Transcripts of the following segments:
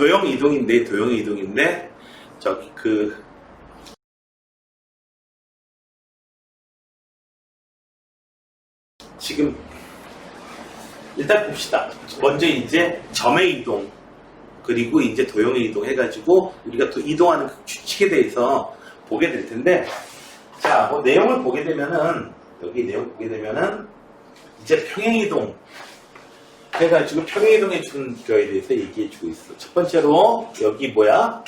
도형 이동인데 저기 지금 일단 봅시다. 먼저 이제 점의 이동 그리고 이제 도형의 이동 해가지고 우리가 또 이동하는 그 규칙에 대해서 보게 될 텐데, 자, 뭐 내용을 보게 되면은 여기 내용 보게 되면은 이제 평행 이동 해가지고 평행 이동해 주는 거에 대해서 얘기해 주고 있어. 첫 번째로 여기 뭐야?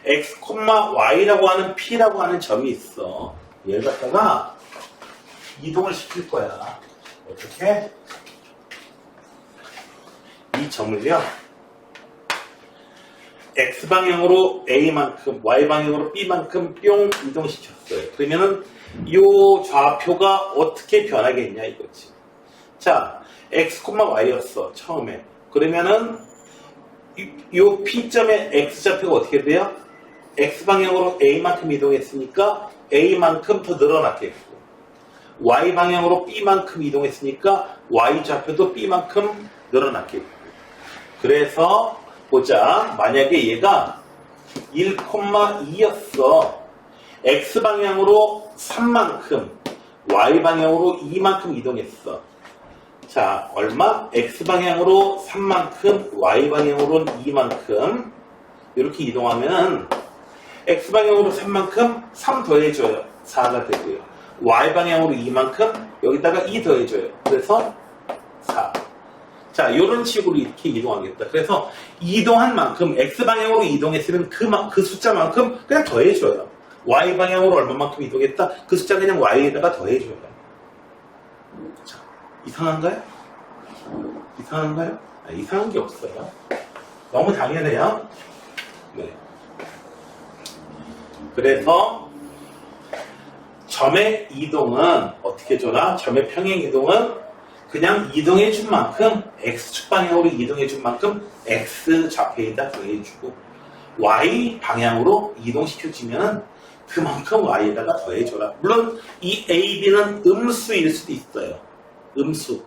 x, y라고 하는 p라고 하는 점이 있어. 얘를 갖다가 이동을 시킬 거야. 어떻게? 이 점을요, x방향으로 a만큼, y방향으로 b만큼 뿅 이동시켰어요. 그러면은 이 좌표가 어떻게 변하겠냐 이거지. 자, x, y였어 처음에. 그러면은 이 p점의 x좌표가 어떻게 돼요? x방향으로 a만큼 이동했으니까 a만큼 더 늘어났겠고, y방향으로 b만큼 이동했으니까 y좌표도 b만큼 늘어났겠고. 그래서 보자. 만약에 얘가 1,2였어. x방향으로 3만큼, y방향으로 2만큼 이동했어. 자, 얼마? x방향으로 3만큼, y방향으로 2만큼 이렇게 이동하면 x방향으로 3만큼 3 더해줘요. 4가 되고요. y방향으로 2만큼 여기다가 2 더해줘요. 그래서 4. 자, 이런 식으로 이렇게 이동하겠다. 그래서 이동한 만큼 x방향으로 이동했으면 그 숫자만큼 그냥 더해줘요. y방향으로 얼마만큼 이동했다? 그 숫자 그냥 y에다가 더해줘요. 자, 이상한가요? 이상한가요? 이상한 게 없어요. 너무 당연해요. 네. 그래서 점의 이동은 어떻게 줘라? 점의 평행 이동은 그냥 이동해 준 만큼 x축 방향으로 이동해 준 만큼 x좌표에다 더해주고, y 방향으로 이동시켜주면 그만큼 y에다가 더해줘라. 물론 이 a, b는 음수일 수도 있어요. 음수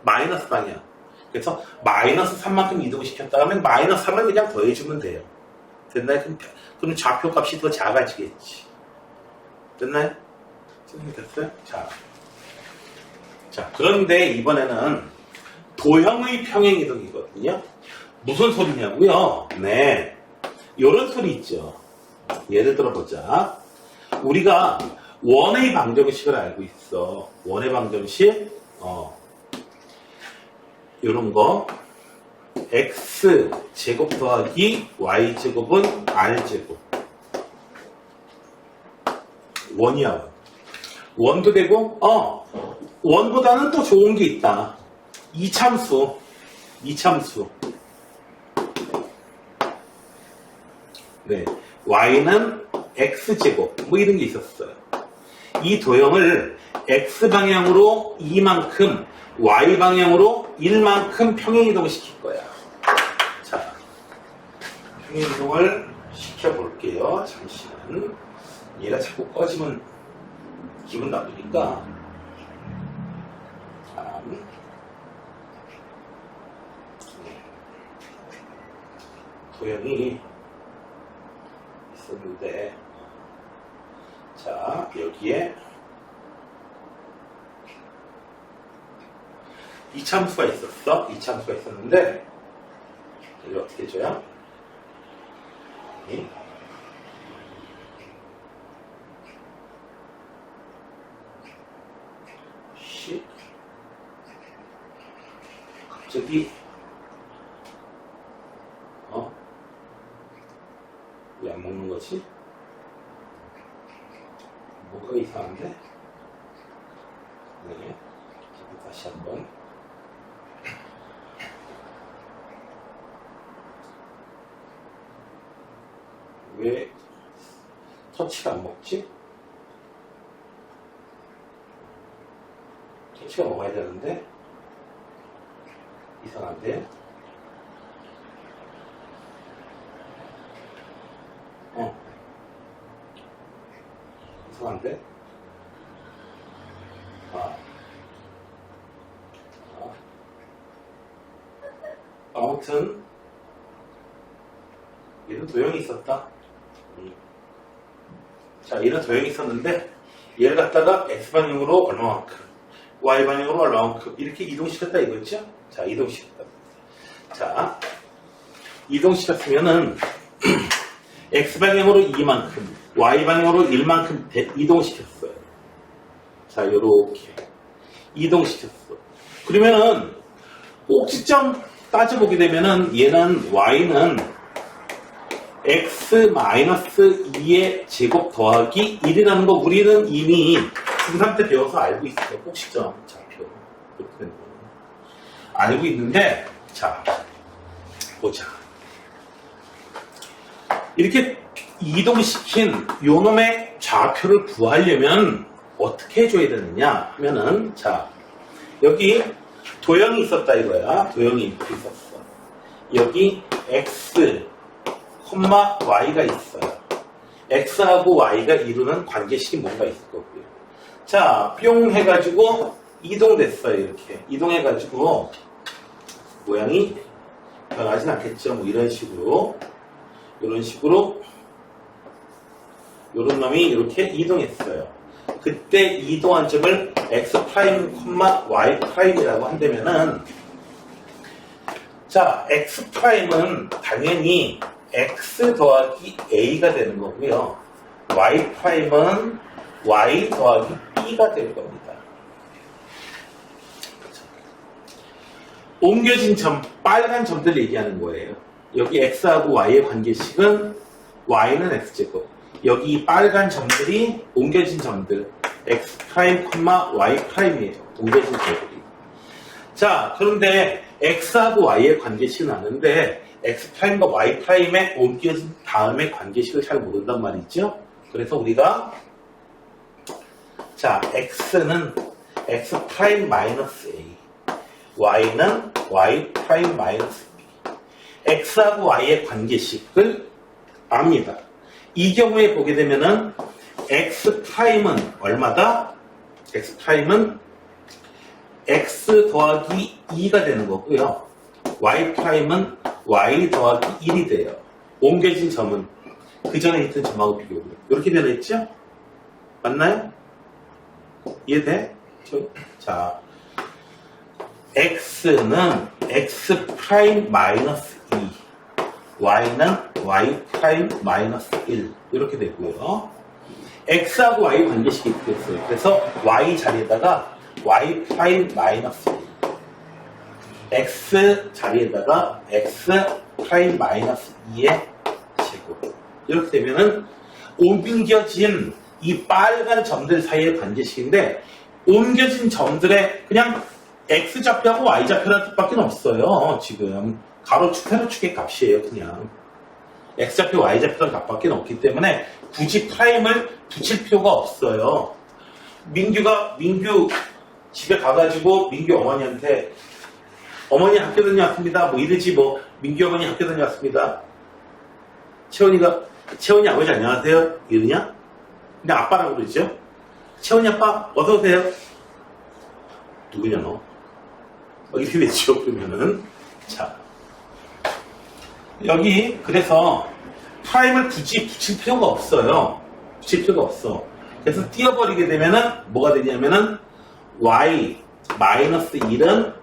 마이너스 방향. 그래서 마이너스 3만큼 이동시켰다 하면 마이너스 3을 그냥 더해주면 돼요. 됐나요? 그럼 좌표 값이 더 작아지겠지. 됐나요? 됐어요? 자, 그런데 이번에는 도형의 평행이동이거든요. 무슨 소리냐고요? 네, 요런 소리 있죠. 예를 들어 보자. 우리가 원의 방정식을 알고 있어. 원의 방정식, 요런 거. x제곱 더하기 y제곱은 r제곱. 원이야. 원도 되고, 원보다는 또 좋은 게 있다. 이참수. 네. y는 x제곱. 뭐 이런 게 있었어요. 이 도형을 x방향으로 2만큼, y방향으로 1만큼 평행이동을 시킬 거야. 자, 평행이동을 시켜볼게요. 잠시만. 얘가 자꾸 꺼지면 기분 나쁘니까. 도형이 있었는데, 자, 여기에 이참수가 있었어. 이참수가 있었는데, 이걸 어떻게 줘요? 10. 갑자기 왜 안 먹는 거지? 뭐가 이상한데? 네, 다시 한번. 왜 터치가 안 먹지? 터치가 먹어야 되는데 이상한데? 이상한데? 아무튼 얘는 도형이 있었다. 자, 얘는 도형이 있었는데 얘를 갖다가 x방향으로 얼마만큼, y방향으로 얼마만큼 이렇게 이동시켰다 이거죠? 자, 이동시켰다. 자, 이동시켰으면은 x방향으로 2만큼, y방향으로 1만큼 이동시켰어요. 자, 요렇게 이동시켰어. 그러면은 꼭지점 따져보게 되면은 얘는 y는 x-2의 제곱 더하기 1이라는 거 우리는 이미 중3 때 배워서 알고 있어요. 꼭지점 좌표 이렇게 되는 거 알고 있는데, 자 보자. 이렇게 이동시킨 요놈의 좌표를 구하려면 어떻게 해줘야 되느냐 하면은, 자 여기 도형이 있었다 이거야. 도형이 이렇게 있었어. 여기 x, y가 있어요. x하고 y가 이루는 관계식이 뭔가 있을 거고요. 자, 뿅 해가지고 이동됐어요. 이렇게 이동해가지고 모양이 변하진 않겠죠. 뭐 이런 식으로 요런 놈이 이렇게 이동했어요. 그때 이동한 점을 x', y'이라고 한다면은, 자, x'은 당연히 x 더하기 a가 되는 거고요. y'은 y 더하기 b가 될 겁니다. 옮겨진 점, 빨간 점들 얘기하는 거예요. 여기 x하고 y의 관계식은 y는 x제곱. 여기 빨간 점들이 옮겨진 점들 x', y'이에요. 옮겨진 제곱이. 자, 그런데 x하고 y의 관계식은 아는데 x'과 y'에 옮겨진 다음에 관계식을 잘 모른단 말이죠. 그래서 우리가, 자, x는 x' 마이너스 a, y는 y' 마이너스 b. x하고 y의 관계식을 압니다. 이 경우에 보게 되면은 x'은 얼마다? x'은 x 더하기 2가 되는 거고요. y'은 y 더하기 1이 돼요. 옮겨진 점은 그 전에 있던 점하고 비교해보면 이렇게 변했죠? 맞나요? 이해돼? 자, x는 x' 마이너스 2, y는 y' 마이너스 1 이렇게 되고요. x하고 y 관계식이 이렇게 됐어요. 그래서 y 자리에다가 y' 마이너스 1, x 자리에다가 x' 마이너스 2의 제곱. 이렇게 되면은 옮겨진 이 빨간 점들 사이의 관계식인데, 옮겨진 점들의 그냥 x 좌표하고 y 좌표라는 뜻밖에 없어요. 지금 가로축, 세로축의 값이에요. 그냥 x 좌표, y 좌표라는 값밖에 없기 때문에 굳이 프라임을 붙일 필요가 없어요. 민규 집에 가가지고 민규 어머니한테 어머니 학교 다녀왔습니다. 뭐 이러지 뭐. 민규 어머니 학교 다녀왔습니다. 채원이 아버지 안녕하세요. 이러냐? 근데 아빠라고 그러죠. 채원이 아빠 어서오세요. 누구냐 너? 이렇게 되죠. 그러면은, 자, 여기 그래서 프라임을 굳이 붙일 필요가 없어요. 붙일 필요가 없어. 그래서 띄워버리게 되면은 뭐가 되냐면은 y 마이너스 1은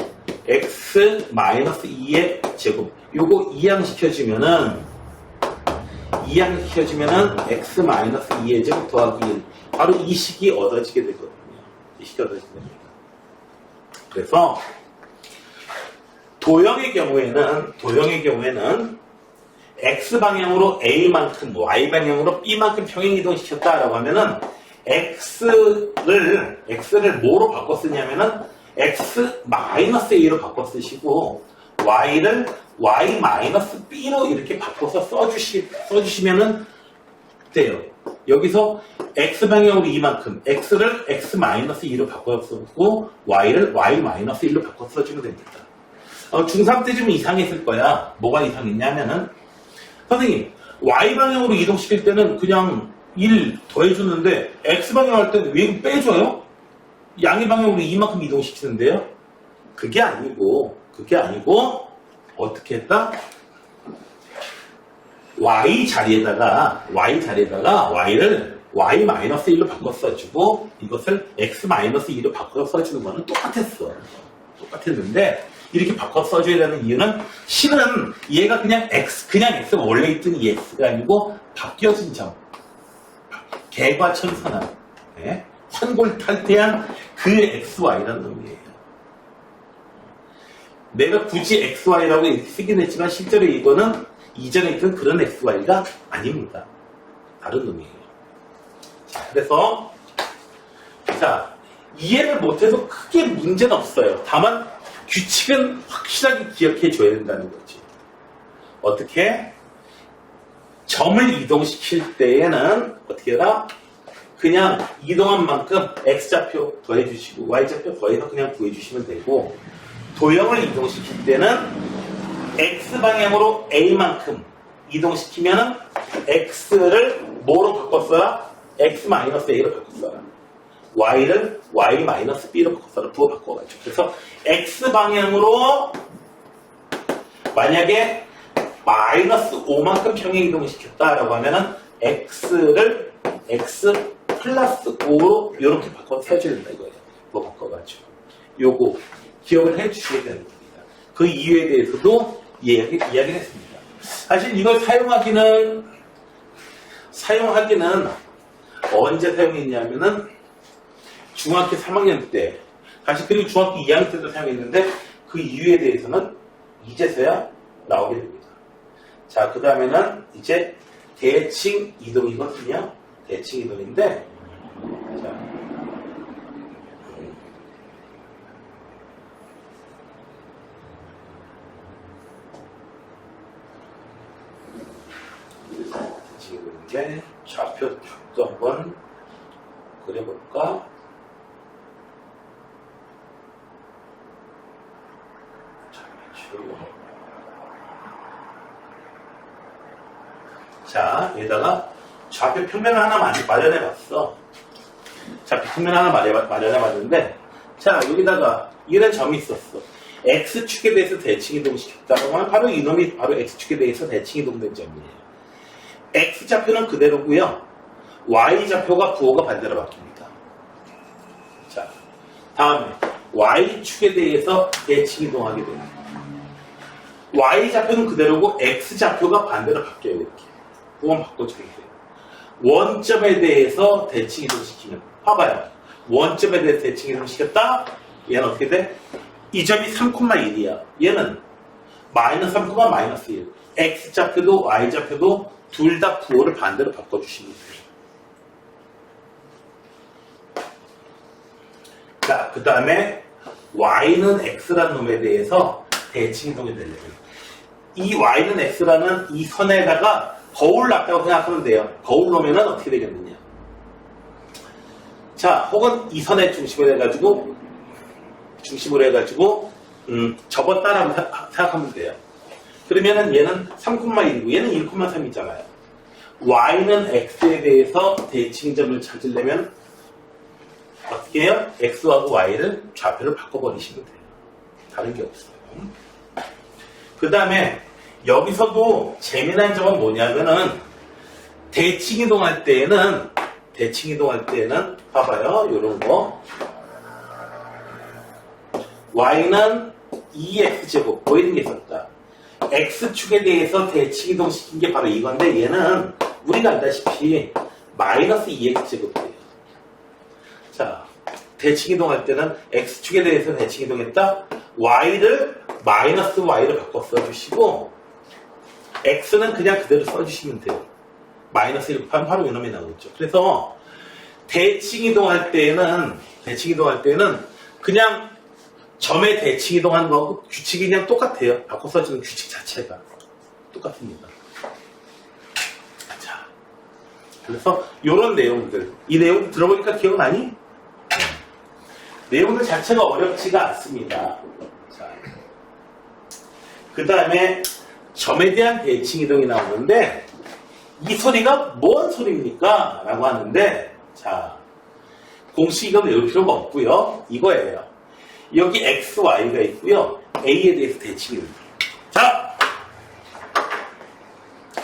x 마이너스 2의 제곱. 요거 이항시켜주면은 x 마이너스 2의 제곱 더하기 1. 바로 이 식이 얻어지게 되거든요. 이 식이 얻어지게 됩니다. 그래서 도형의 경우에는 x방향으로 a만큼, y방향으로 b만큼 평행이동시켰다라고 하면은 x를 뭐로 바꿔 쓰냐면은 x-a로 바꿔 쓰시고 y를 y-b로 이렇게 바꿔서 써주시면은 돼요. 여기서 x방향으로 이만큼, x를 x-2로 바꿔 쓰고 y를 y-1로 바꿔 써주면 됩니다. 중3 때 좀 이상했을 거야. 뭐가 이상했냐면은, 선생님, y방향으로 이동시킬 때는 그냥 1 더해주는데 x방향 할 때는 왜 빼줘요? 양의 방향으로 이만큼 이동시키는데요? 그게 아니고 어떻게 했다? y 자리에다가 y를 y-1로 바꿔 써주고 이것을 x-2로 바꿔 써주는 거는 똑같았어. 똑같았는데 이렇게 바꿔 써줘야 되는 이유는 실은 얘가 그냥 x가 원래 있던 이 x가 아니고 바뀌어진 점. 개과천선한 환골탈태한 그 xy라는 의미예요. 내가 굳이 xy라고 쓰긴 했지만 실제로 이거는 이전에 있던 그런 xy가 아닙니다. 다른 의미예요. 자, 그래서 이해를 못해도 크게 문제는 없어요. 다만 규칙은 확실하게 기억해 줘야 된다는 거지. 어떻게? 점을 이동시킬 때에는 어떻게 해라? 그냥 이동한 만큼 x좌표 더해주시고 y좌표 더해서 그냥 구해주시면 되고, 도형을 이동시킬 때는 x방향으로 a만큼 이동시키면 x를 뭐로 바꿨어라? x-a로 바꿨어라. y를 y-b로 바꿨어라. 부호 바꿔가지고. 그래서 x방향으로 만약에 -5만큼 평행 이동을 시켰다라고 하면은 x를 x 플러스 5로 이렇게 바꿔서 해줘야 된다 이거예요. 부호 바꿔가지고. 요거 기억을 해주셔야 되는 겁니다. 그 이유에 대해서도 이야기를 했습니다. 사실 이걸 사용하기는 언제 사용했냐면은 중학교 3학년 때, 사실 그리고 중학교 2학년 때도 사용했는데 그 이유에 대해서는 이제서야 나오게 됩니다. 자, 그 다음에는 이제 대칭 이동이거든요. 대칭 이동인데, 자. 지금 좌표 축도 한번 그려볼까? 자, 여기다가 좌표 평면을 하나 마련해봤어. 좌표 평면 하나 마련해봤는데, 자, 여기다가 이런 점이 있었어. X축에 대해서 대칭 이동시켰다고 하면 바로 이놈이 바로 X축에 대해서 대칭 이동된 점이에요. X좌표는 그대로고요. Y좌표가 부호가 반대로 바뀝니다. 자, 다음에 Y축에 대해서 대칭 이동하게 됩니다. Y좌표는 그대로고 X좌표가 반대로 바뀌어요. 이렇게. 부호만 바꿔주면 돼요. 원점에 대해서 대칭 이동시키면, 봐봐요. 원점에 대해서 대칭 이동시켰다? 얘는 어떻게 돼? 이 점이 3,1이야. 얘는 -3,-1. X좌표도 Y좌표도 둘 다 부호를 반대로 바꿔주시면 돼요. 자, 그 다음에 Y는 X라는 놈에 대해서 대칭 이동이 되려면 이 Y는 X라는 이 선에다가 거울 놨다고 생각하면 돼요. 거울 놓으면 어떻게 되겠느냐. 자, 혹은 이 선의 중심으로 해가지고 접었다라고 생각하면 돼요. 그러면은 얘는 3,1이고 얘는 1,3이잖아요. Y는 X에 대해서 대칭점을 찾으려면 어떻게 해요? X하고 Y를 좌표를 바꿔버리시면 돼요. 다른 게 없어요. 그 다음에 여기서도 재미난 점은 뭐냐면은 대칭 이동할 때에는 봐봐요. 요런 거 Y는 2X제곱 보이는 게 있었다. X축에 대해서 대칭 이동시킨 게 바로 이건데 얘는 우리가 알다시피 -2X제곱이에요. 자, 대칭 이동할 때는 X축에 대해서 대칭 이동했다. Y를 -Y로 바꿔 써주시고 X는 그냥 그대로 써주시면 돼요. -1 곱하면 바로 이놈이 나오겠죠. 그래서 대칭 이동할 때는 그냥 점에 대칭 이동하는 거하고 규칙이 그냥 똑같아요. 바꿔 써주는 규칙 자체가 똑같습니다. 자, 그래서 이런 내용들, 이 내용 들어보니까 기억나니? 내용들 자체가 어렵지가 않습니다. 자, 그 다음에 점에 대한 대칭 이동이 나오는데 이 소리가 뭔 소리입니까? 라고 하는데, 자, 공식 이건 외울 필요가 없고요. 이거예요. 여기 X, Y가 있고요. A에 대해서 대칭입니다. 자,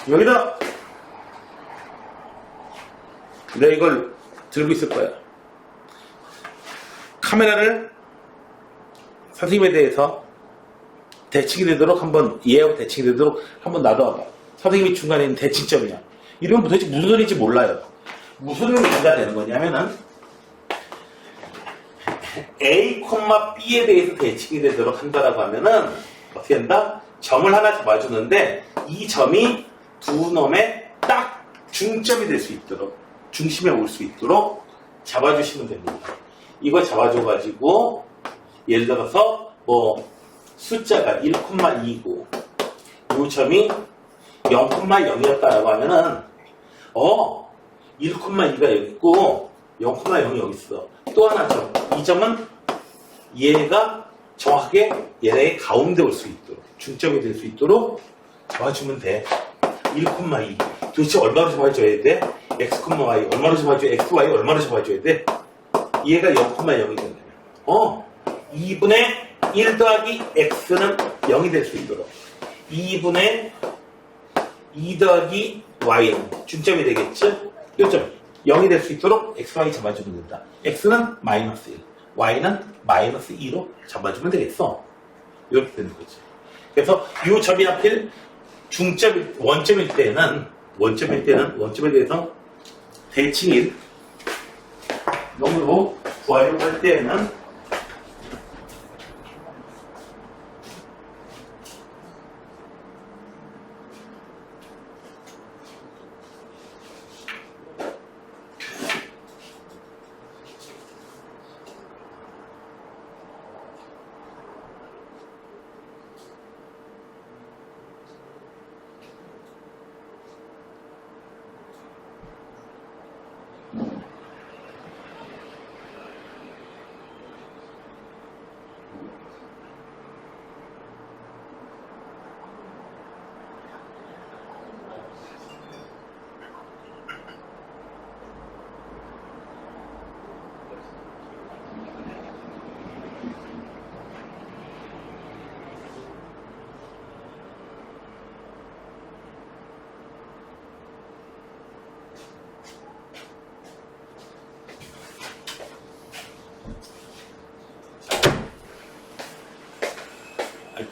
여기다 내가 이걸 들고 있을 거야. 카메라를 선생님에 대해서 대칭이 되도록 한번 이해하고 대칭이 되도록 한번 놔둬봐. 선생님이 중간에 있는 대칭점이야. 이러면 도대체 무슨 소리인지 몰라요. 무슨 의미가 되는 거냐면은 A, B에 대해서 대칭이 되도록 한다라고 하면은 어떻게 한다? 점을 하나 잡아주는데 이 점이 두 놈의 딱 중점이 될 수 있도록 중심에 올 수 있도록 잡아주시면 됩니다. 이거 잡아줘가지고 예를 들어서 뭐 숫자가 1,2고 이 점이 0,0이었다라고 하면은 1,2가 여기 있고 0,0이 여기 있어. 또 하나 점. 이 점은 얘가 정확하게 얘네의 가운데 올 수 있도록 중점이 될 수 있도록 잡아주면 돼. 1,2 도대체 얼마로 잡아줘야 돼? x, y 얼마로 잡아줘야 돼? x, y 얼마로 잡아줘야 돼? 얘가 0,0이 된다면 2분의 1 더하기 x는 0이 될 수 있도록 2분의 2 더하기 y는 중점이 되겠죠? 요점 0이 될 수 있도록 x, y 잡아주면 된다. x는 마이너스 1, y는 마이너스 2로 잡아주면 되겠어. 이렇게 되는 거지. 그래서 이 점이 하필 원점일 때는 원점에 대해서 대칭인 놈으로 구하려고 할 때에는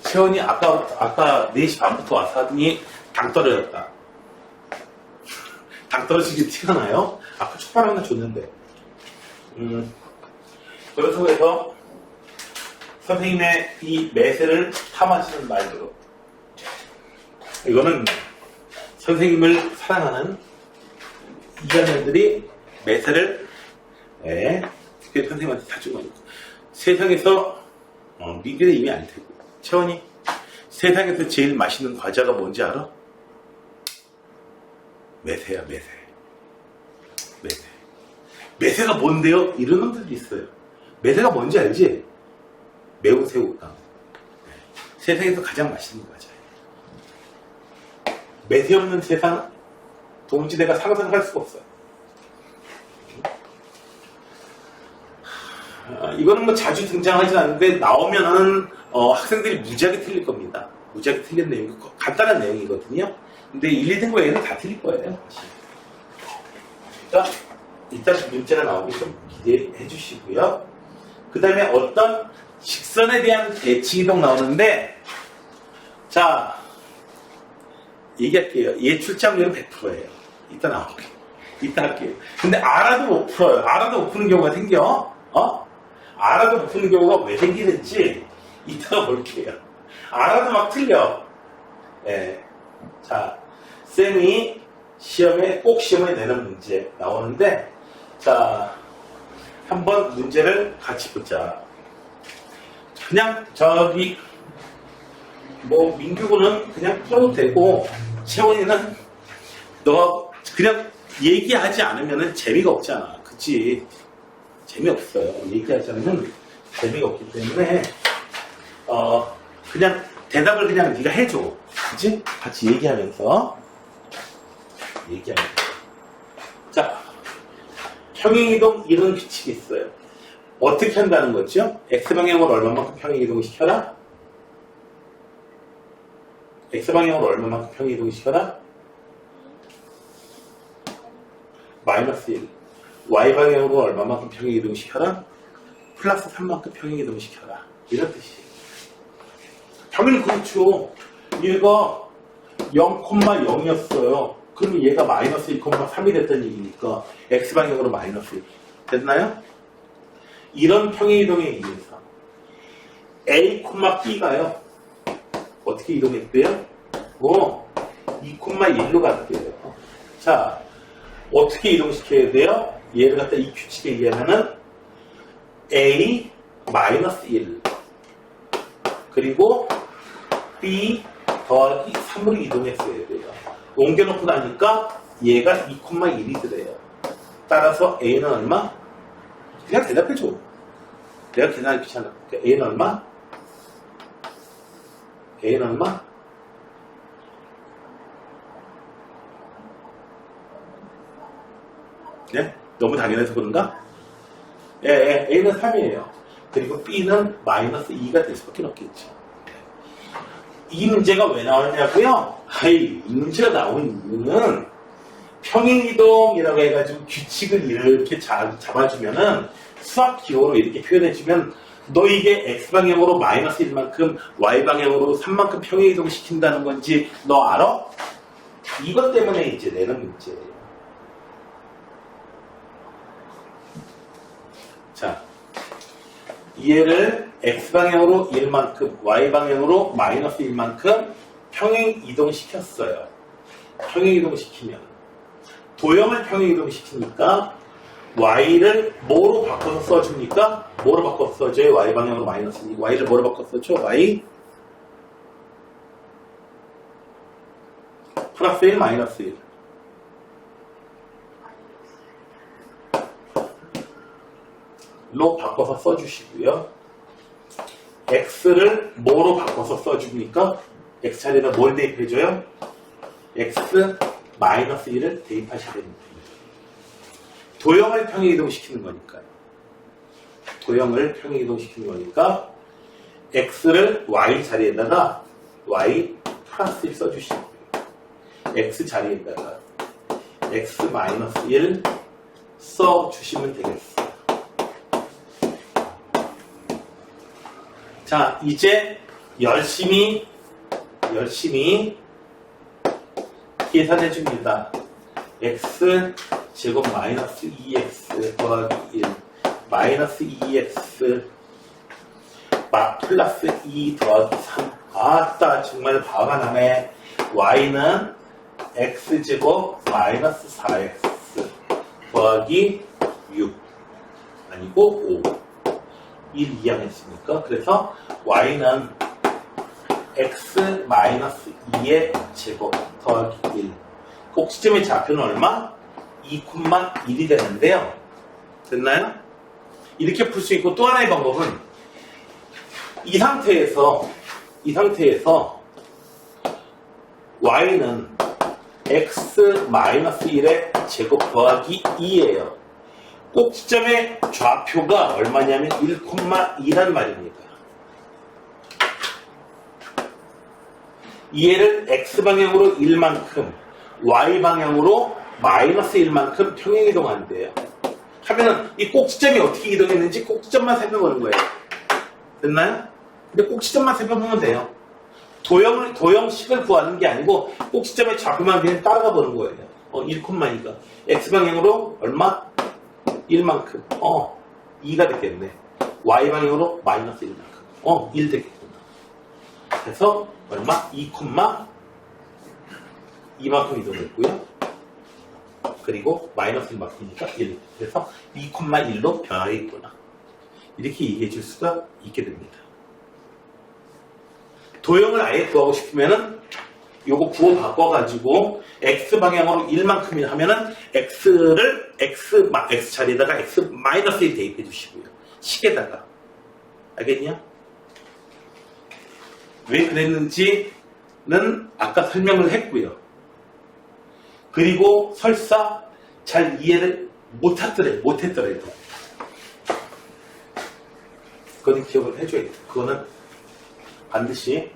채원이 아까 4시 반부터 와서 하더니 당 떨어졌다. 당 떨어지게 티가 나요? 아까 초반 하나 줬는데. 그래서 해서 선생님의 이 매세를 탐하시는 말대로 이거는 선생님을 사랑하는 이자녀들이 매세를 특별히 선생님한테 사준 거니까 세상에서 미래는 이미 알 테고 채원이 세상에서 제일 맛있는 과자가 뭔지 알아? 매세야 매세. 매세가 뭔데요? 이런 놈들도 있어요. 매세가 뭔지 알지? 매운 새우깡. 세상에서 가장 맛있는 과자예요. 매세 없는 세상 도무지 내가 상상할 수가 없어요. 이거는 뭐 자주 등장하지 않는데 나오면은 학생들이 무지하게 틀릴 겁니다. 무지하게 틀린 내용이 간단한 내용이거든요. 근데 1, 2등급 애는 다 틀릴 거예요. 그러니까 일단 문제가 나오기 좀 기대해 주시고요. 그 다음에 어떤 직선에 대한 대칭이동 나오는데 자 얘기할게요. 얘 출제확률은 100%예요. 이따 나올게요. 이따 할게요. 근데 알아도 못 풀어요. 알아도 못 푸는 경우가 생겨. 알아도 못 푸는 경우가 왜 생기는지 이따가 볼게요. 알아도 막 틀려. 자, 쌤이 꼭 시험에 내는 문제 나오는데, 자, 한번 문제를 같이 보자. 그냥 민규군은 그냥 풀어도 되고, 채원이는 너 그냥 얘기하지 않으면 재미가 없잖아. 그치? 재미없어요. 얘기하지 않으면 재미가 없기 때문에, 그냥 대답을 그냥 네가 해줘. 그치? 같이 얘기하면서. 자, 평행이동 이런 규칙이 있어요. 어떻게 한다는 거죠? X방향으로 얼마만큼 평행이동을 시켜라? X방향으로 얼마만큼 평행이동을 시켜라? 마이너스 1. Y방향으로 얼마만큼 평행이동시켜라? 플러스 3만큼 평행이동시켜라. 이런 뜻이에요. 당연히 그렇죠. 얘가 0,0이었어요. 그러면 얘가 마이너스 1,3이 됐다는 얘기니까 X방향으로 마이너스 1. 됐나요? 이런 평행이동에 의해서 A, B가요. 어떻게 이동했대요? 2,1로 갔대요. 자, 어떻게 이동시켜야 돼요? 얘를 갖다 이 규칙에 의하면은 A 마이너스 1 그리고 B 더하기 3으로 이동했어야 돼요. 옮겨놓고 나니까 얘가 2,1이더래요. 따라서 A는 얼마? 그냥 대답해줘. 내가 계산하기 귀찮아. A는 얼마? A는 얼마? 네? 너무 당연해서 그런가? A는 3이에요. 그리고 B는 마이너스 2가 될 수밖에 없겠죠. 이 문제가 왜 나왔냐고요? 이 문제가 나온 이유는 평행이동이라고 해가지고 규칙을 이렇게 잡아주면은 수학 기호로 이렇게 표현해주면 너 이게 X방향으로 마이너스 1만큼 Y방향으로 3만큼 평행이동 시킨다는 건지 너 알아? 이것 때문에 이제 내는 문제예요. 자, 얘를 X방향으로 1만큼, Y방향으로 마이너스 1만큼 평행이동 시켰어요. 평행이동 시키면 도형을 평행이동 시키니까 Y를 뭐로 바꿔서 써줍니까? 뭐로 바꿔서 써줘요? Y방향으로 마이너스 2. Y를 뭐로 바꿔서 써줘? Y 플러스 1 마이너스 1. 로 바꿔서 써주시고요. X를 뭐로 바꿔서 써줍니까? X 자리에다 뭘 대입해줘요? X 마이너스 1을 대입하셔야 됩니다. 도형을 평행이동시키는 거니까요. 도형을 평행이동시키는 거니까 X를 Y 자리에다가 Y 플러스 1 써주시고요. X 자리에다가 X 마이너스 1 써주시면 되겠어요. 자, 이제 열심히 계산해 줍니다. X 제곱 마이너스 2X 더하기 1 마이너스 2X 플러스 2 더하기 3. 아따, 정말 화가 나네. Y는 X 제곱 마이너스 4X 더하기 6 아니고 5 1 이항했으니까. 그래서 Y는 X 마이너스 2의 제곱 더하기 1. 꼭지점의 좌표는 얼마? 2,1이 되는데요. 됐나요? 이렇게 풀 수 있고 또 하나의 방법은 이 상태에서 Y는 X 마이너스 1의 제곱 더하기 2예요. 꼭지점의 좌표가 얼마냐면 1,2란 말입니다. 얘를 X방향으로 1만큼 Y방향으로 마이너스 1만큼 평행이동한대요. 하면은 이 꼭지점이 어떻게 이동했는지 꼭지점만 살펴보는 거예요. 됐나요? 근데 꼭지점만 살펴보면 돼요. 도형식을 구하는 게 아니고 꼭지점의 좌표만 그냥 따라가 보는 거예요. 1,2가 X방향으로 얼마? 1만큼 2가 됐겠네. Y방향으로 마이너스 1만큼 1 되겠구나. 그래서 얼마? 2,2만큼 이동했고요. 그리고 마이너스 1만큼이니까 1. 그래서 2,1로 변화했구나. 이렇게 얘기해 줄 수가 있게 됩니다. 도형을 아예 구하고 싶으면은 요거 구호 바꿔가지고 X방향으로 1만큼이나 하면은 X를 X 자리에다가 X 마이너스 1 대입해 주시고요. 식에다가. 알겠냐? 왜 그랬는지는 아까 설명을 했고요. 그리고 설사 잘 이해를 못했더라도 그거는 기억을 해줘야 돼요. 그거는 반드시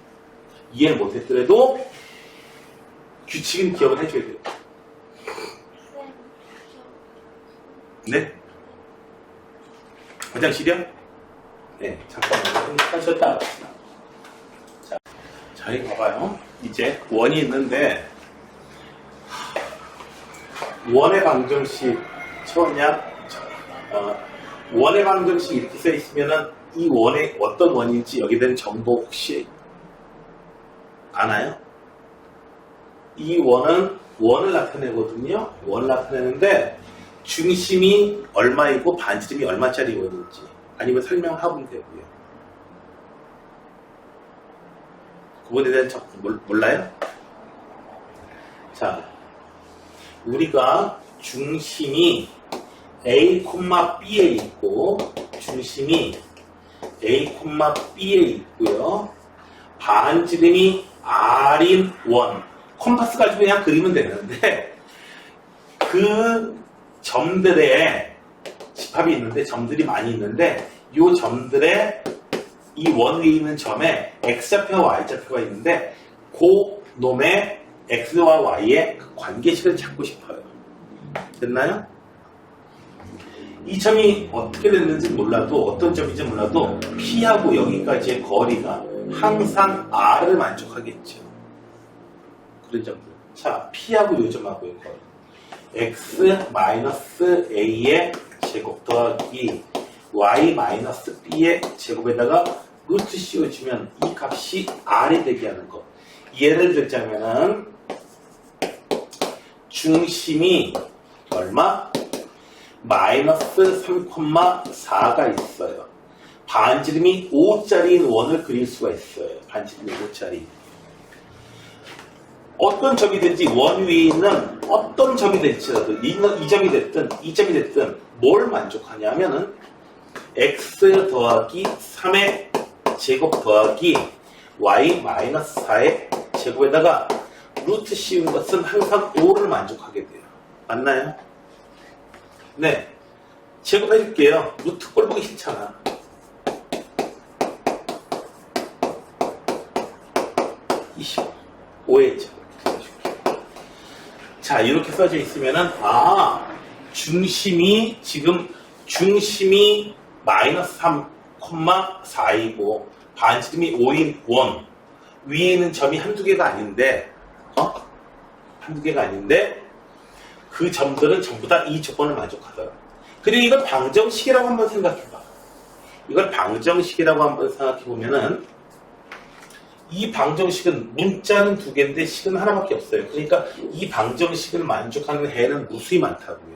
이해를 못했더라도 규칙은 기억을 해줘야 돼요. 네? 화장실이요? 네, 잠깐만요. 하셨다 합시다. 자, 이거 봐봐요. 이제 원이 있는데, 원의 방정식 처음이야? 원의 방정식 이렇게 써 있으면은 이 원의 어떤 원인지 여기 대한 정보 혹시 아나요? 이 원은 원을 나타내거든요. 원을 나타내는데 중심이 얼마이고 반지름이 얼마짜리 원인지 아니면 설명하면 되고요. 그거에 대한 몰라요? 자, 우리가 중심이 A, B에 있고 중심이 A, B에 있고요. 반지름이 R인 원. 컴파스 가지고 그냥 그리면 되는데 그 점들에 집합이 있는데 점들이 많이 있는데 이 점들에 이 원 위에 있는 점에 X좌표와 Y좌표가 있는데 그 놈의 X와 Y의 그 관계식을 찾고 싶어요. 됐나요? 이 점이 어떻게 됐는지 몰라도 어떤 점인지 몰라도 P하고 여기까지의 거리가 항상 R을 만족하겠죠. 그런 점들. 자, P하고 요 점하고의 거리. X-A의 제곱 더하기 Y-B의 제곱에다가 루트 씌워주면 이 값이 R이 되게 하는 거. 예를 들자면은 중심이 얼마? 마이너스 3,4가 있어요. 반지름이 5짜리인 원을 그릴 수가 있어요. 반지름이 5짜리. 어떤 점이든지 원 위에 있는 어떤 점이 될지라도 이 점이 됐든 이 점이 됐든 뭘 만족하냐면은 x 더하기 3의 제곱 더하기 y-4의 제곱에다가 루트 씌운 것은 항상 5를 만족하게 돼요. 맞나요? 네. 제곱해줄게요. 루트 꼴 보기 싫잖아. 25의 제곱. 자, 이렇게 써져 있으면은, 중심이 마이너스 3,4이고, 반지름이 5인 원. 위에 있는 점이 한두 개가 아닌데, 한두 개가 아닌데, 그 점들은 전부 다 이 조건을 만족하더라. 그리고 이걸 방정식이라고 한번 생각해봐. 이걸 방정식이라고 한번 생각해보면은, 이 방정식은 문자는 두 개인데 식은 하나밖에 없어요. 그러니까 이 방정식을 만족하는 해는 무수히 많다고요.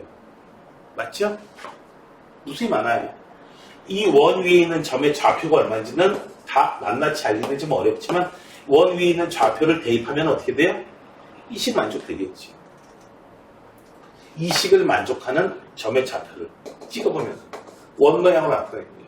맞죠? 무수히 많아요. 이 원 위에 있는 점의 좌표가 얼마인지는 다 낱낱이 알기는 좀 어렵지만 원 위에 있는 좌표를 대입하면 어떻게 돼요? 이 식 만족되겠지. 이 식을 만족하는 점의 좌표를 찍어보면 원 모양으로 나타내고요.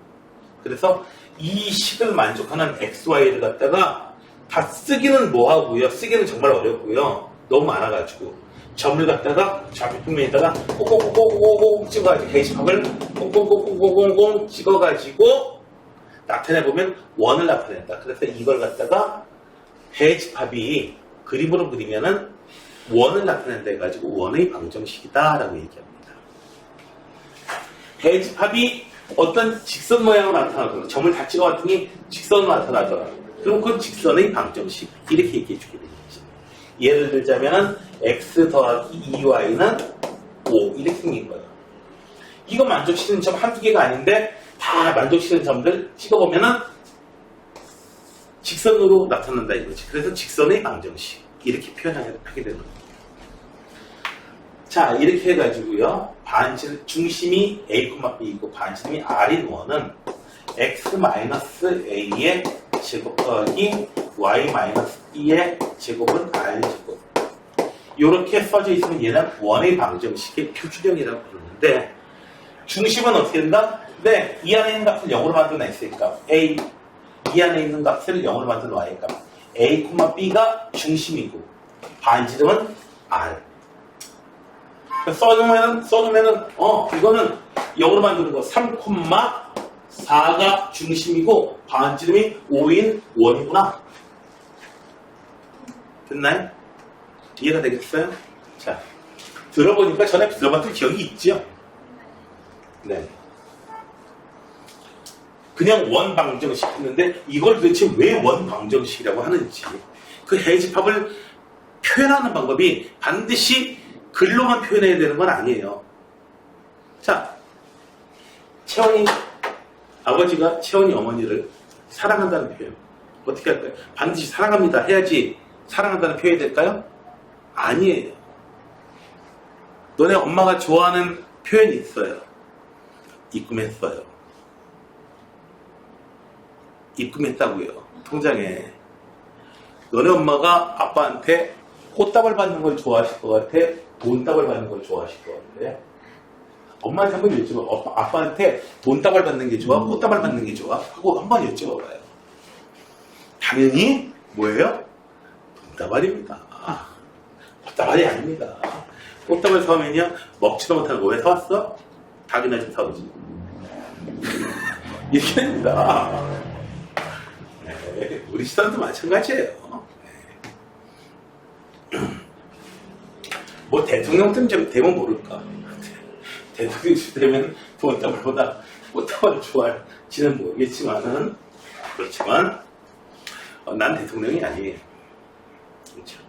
그래서 이 식을 만족하는 XY를 갖다가 다 쓰기는 뭐하고요. 쓰기는 정말 어렵고요. 너무 많아가지고 점을 갖다가 좌표평면에다가 꼭꼭꼭꼭꼭 찍어가지고 대집합을 꽁꽁꽁꽁꽁꽁 찍어가지고 나타내보면 원을 나타낸다. 그래서 이걸 갖다가 대집합이 그림으로 그리면은 원을 나타낸다 해가지고 원의 방정식이다 라고 얘기합니다. 대집합이 어떤 직선 모양으로 나타나더라. 점을 다 찍어봤더니 직선으로 나타나더라. 그럼 그건 직선의 방정식. 이렇게 얘기해 주게 되겠지. 예를 들자면 x 더하기 2y는 5 이렇게 생긴 거예요. 이거 만족시키는 점 한두 개가 아닌데 다 만족시키는 점들 찍어보면은 직선으로 나타난다 이거지. 그래서 직선의 방정식. 이렇게 표현하게 되는 거예요. 자, 이렇게 해가지고요. 중심이 A, B이고 반지름이 R인 원은 X-A의 제곱 더하기 Y-B의 제곱은 R제곱. 이렇게 써져 있으면 얘는 원의 방정식의 표준형이라고 부르는데 중심은 어떻게 된다? 네, 이 안에 있는 값을 0으로 만든 X값 A, 이 안에 있는 값을 0으로 만든 Y값 A, B가 중심이고 반지름은 R. 써놓으면은 이거는 0으로 만드는 거 3,4가 중심이고 반지름이 5인 원이구나. 됐나요? 이해가 되겠어요? 자, 들어보니까 전에 들어봤던 기억이 있죠? 네. 그냥 원방정식 했는데 이걸 도대체 왜 원방정식이라고 하는지 그 해집합을 표현하는 방법이 반드시 글로만 표현해야 되는 건 아니에요. 자, 채원이 아버지가 채원이 어머니를 사랑한다는 표현 어떻게 할까요? 반드시 사랑합니다 해야지 사랑한다는 표현이 될까요? 아니에요. 너네 엄마가 좋아하는 표현이 있어요. 입금했어요. 입금했다고요. 통장에. 너네 엄마가 아빠한테 꽃다발 받는 걸 좋아하실 것 같아? 돈다발 받는 걸 좋아하실 것 같아? 엄마한테 한번 여쭤봐. 아빠한테 돈다발 받는 게 좋아? 꽃다발 받는 게 좋아? 하고 한번 여쭤봐봐요. 당연히 뭐예요? 돈다발입니다. 꽃다발이 아닙니다. 꽃다발 사오면요 먹지도 못하는 거 왜 사왔어? 닭이나 좀 사오지. 이렇게 됩니다. 네, 우리 시선도 마찬가지예요. 네. 뭐 대통령쯤 되면 모를까. 대통령쯤 되면 돈다발보다 꽃다발을 좋아할지는 모르겠지만은 그렇지만 난 대통령이 아니에요. 그렇죠.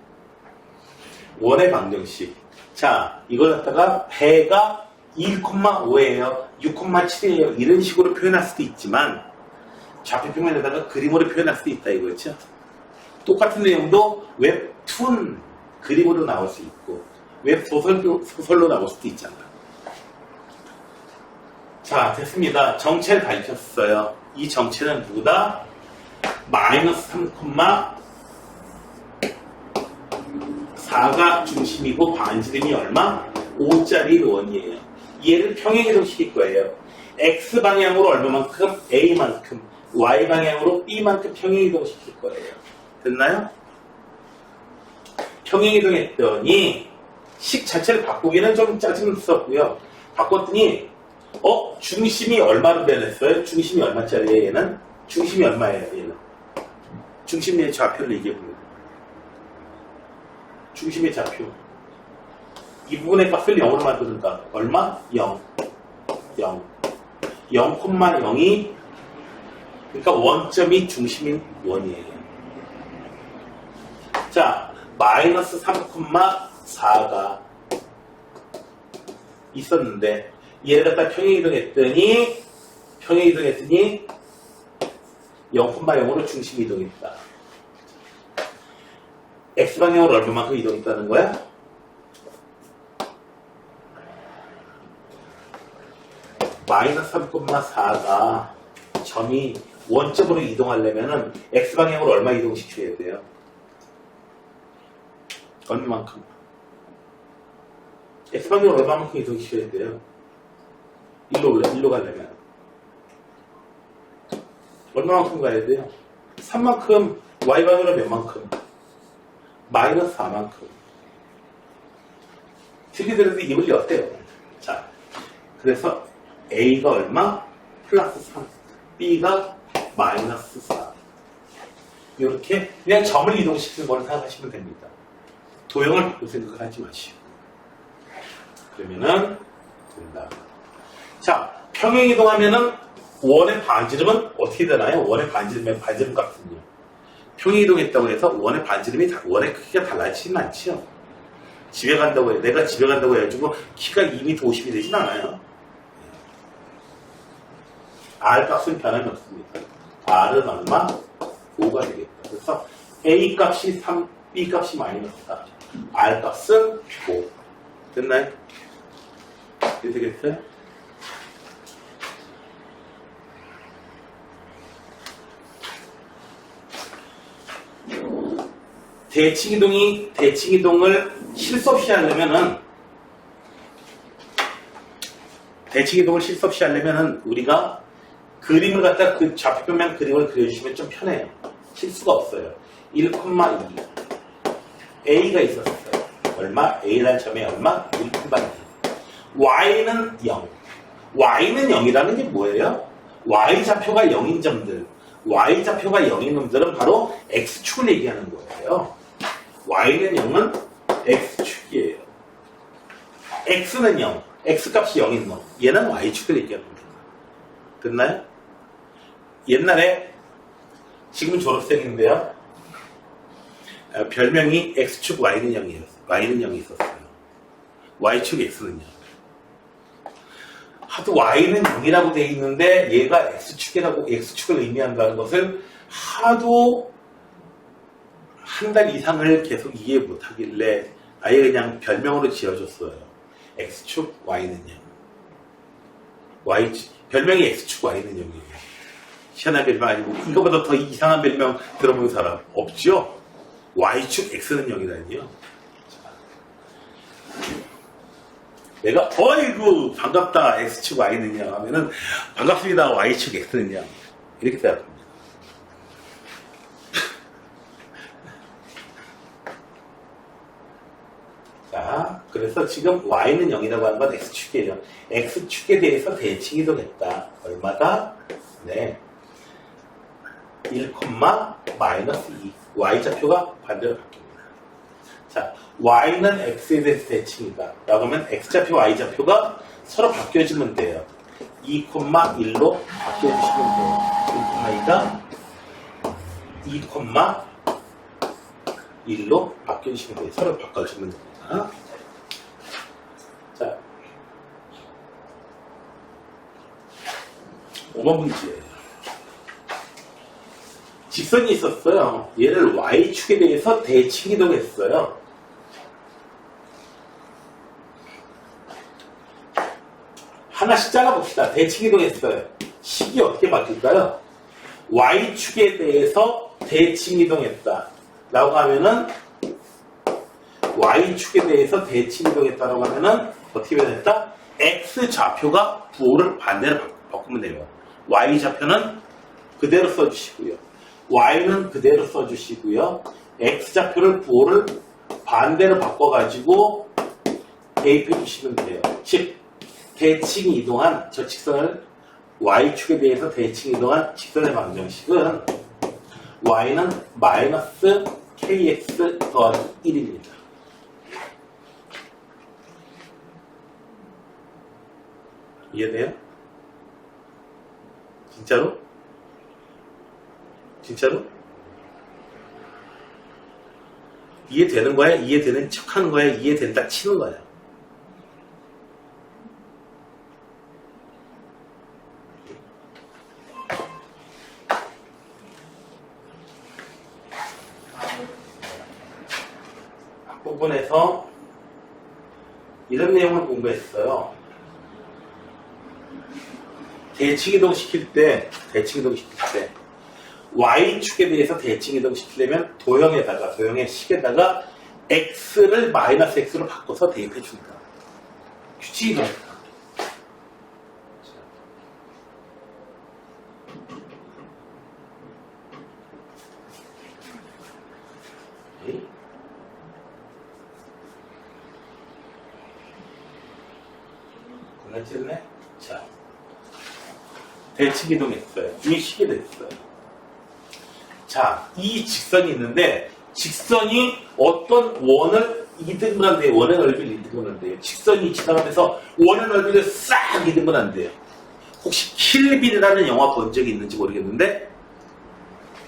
원의 방정식. 자, 이걸 갖다가 배가 1,5예요. 6,7이에요. 이런 식으로 표현할 수도 있지만 좌표평면에다가 그림으로 표현할 수도 있다 이거죠. 똑같은 내용도 웹툰 그림으로 나올 수 있고 웹소설로 나올 수도 있잖아. 자, 됐습니다. 정체를 밝혔어요. 이 정체는 누구다? 마이너스 3,4가 중심이고 반지름이 얼마? 5짜리 원이에요. 얘를 평행이동시킬 거예요. X방향으로 얼마만큼? A만큼. Y방향으로 B만큼 평행이동시킬 거예요. 됐나요? 평행이동했더니 식 자체를 바꾸기는 좀 짜증스럽고요. 바꿨더니 중심이 얼마로 변했어요? 중심이 얼마짜리예요? 얘는? 중심이 얼마예요? 얘는? 중심의 좌표를 얘기해봅니다. 중심의 좌표. 이 부분의 값을 0으로 만드는가? 얼마? 0. 0,0이 그러니까 원점이 중심인 원이에요. 자, 마이너스 3,4가 있었는데 얘를 갖다 평행이동했더니 0,0으로 중심 이동했다. X방향으로 얼마만큼 이동했다는 거야? 마이너스 3,4가 점이 원점으로 이동하려면은 X방향으로 얼마 이동시켜야 돼요? 얼마만큼? X방향으로 얼마만큼 이동시켜야 돼요? 일로 가려면 얼마만큼 가야 돼요? 3만큼 Y방향으로 몇 만큼? 마이너스 4만큼. 틀리더라도 이 문제 어때요? 자, 그래서 A가 얼마? 플러스 3. B가 마이너스 4. 이렇게 그냥 점을 이동시키는 거를 생각하시면 됩니다. 도형을 바꿀 생각을 하지 마시고. 그러면은 된다. 자, 평행이동하면은 원의 반지름은 어떻게 되나요? 원의 반지름 값은요. 평행이동했다고 해서 원의 반지름이 원의 크기가 달라지진 않죠. 집에 간다고 해요. 내가 집에 간다고 해가지고 키가 2m 50이 되진 않아요. R 값은 변함이 없습니다. R은 얼마? 5가 되겠다. 그래서 A 값이 3, B 값이 마이너스 4. R 값은 5. 됐나요? 이렇게 되겠어요? 대칭이동을 실수 없이 하려면은 우리가 그림을 갖다 그 좌표평면 그림을 그려주시면 좀 편해요. 실수가 없어요. 1,2 A가 있었어요. 얼마? A라는 점에 얼마? 1,2 Y는 0. Y는 0이라는 게 뭐예요? Y좌표가 0인 점들. Y좌표가 0인 놈들은 바로 X축을 얘기하는 거예요. Y는 0은 X축이에요. X는 0. x값이 0인 놈. 얘는 y축을 얘기하는 겁니다. 됐나요? 옛날에 지금은 졸업생인데요. 별명이 x축 y는 0이었어요. y는 0이 있었어요. y축 x는 0. 하도 y는 0이라고 되어 있는데 얘가 x축을 의미한다는 것을 하도 한 달 이상을 계속 이해 못하길래 아예 그냥 별명으로 지어줬어요. x축 y는 0. 별명이 x축 y는 0이에요. 희한한 별명 아니고 이거보다 더 이상한 별명 들어본 사람 없죠? y축 x는 0이라니요. 내가 어이구 반갑다 x축 y는 0 하면은 반갑습니다 y축 x는 0 이렇게 생각합니다. 자, 그래서 지금 y는 0이라고 하는 건 x축이에요. x축에 대해서 대칭이동했다. 얼마다? 네. 1, 마이너스 2. y좌표가 반대로 바뀝니다. 자, y는 x에 대해서 대칭이다. 라고 하면 x좌표, y좌표가 서로 바뀌어지면 돼요. 2, 1로 바뀌어주시면 돼요. 1, 2, 1로 바뀌어주시면 돼요. 서로 바꿔주면 됩니다. 자, 5번 문제예요. 직선이 있었어요. 얘를 y축에 대해서 대칭이동했어요. 하나씩 잘라봅시다. 대칭이동했어요. 식이 어떻게 바뀔까요? y축에 대해서 대칭이동했다. 라고 하면은 y축에 대해서 대칭이동했다라고 하면은 어떻게 변했다? x좌표가 부호를 반대로 바꾸면 돼요. y좌표는 그대로 써주시고요. y는 그대로 써주시고요. x좌표를 부호를 반대로 바꿔가지고 대입해 주시면 돼요. 즉 대칭이 이동한 저 직선을 y축에 대해서 대칭이 이동한 직선의 방정식은 y는 마이너스 kx 더하기 1입니다. 이해돼요? 진짜로? 진짜로? 이해되는 거야? 이해되는 척 하는 거야? 이해된다 치는 거야? 앞부분에서 이런 내용을 공부했어요. 대칭이동 시킬 때 y축에 대해서 대칭이동 시키려면 도형의 식에다가 x를 마이너스 x로 바꿔서 대입해 준다. 규칙이 그렇다. 끝났겠네? 자, 대칭이동했어요. 이 식이 됐어요. 자, 이 직선이 있는데 직선이 어떤 원을 2등분 한대요. 원의 넓이를 2등분 한대요. 직선이 지나가면서 원의 넓이를 싹 2등분 한대요. 혹시 킬빌이라는 영화 본 적이 있는지 모르겠는데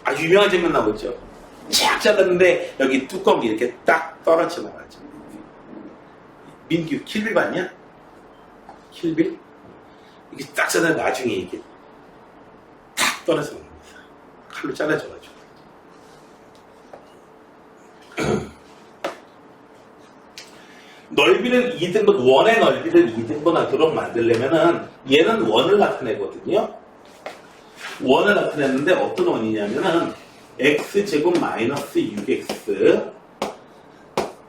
아주 유명한 장면 나오죠. 쫙 잘랐는데 여기 뚜껑이 이렇게 딱 떨어져 나가죠. 민규 킬빌 봤냐? 킬빌? 이게 딱 잘라서 나중에 이게 탁 떨어져 나갑니다. 칼로 잘라져가지고. 넓이를 2등분, 원의 넓이를 2등분 하도록 만들려면은 얘는 원을 나타내거든요. 원을 나타냈는데 어떤 원이냐면은 x제곱 마이너스 6x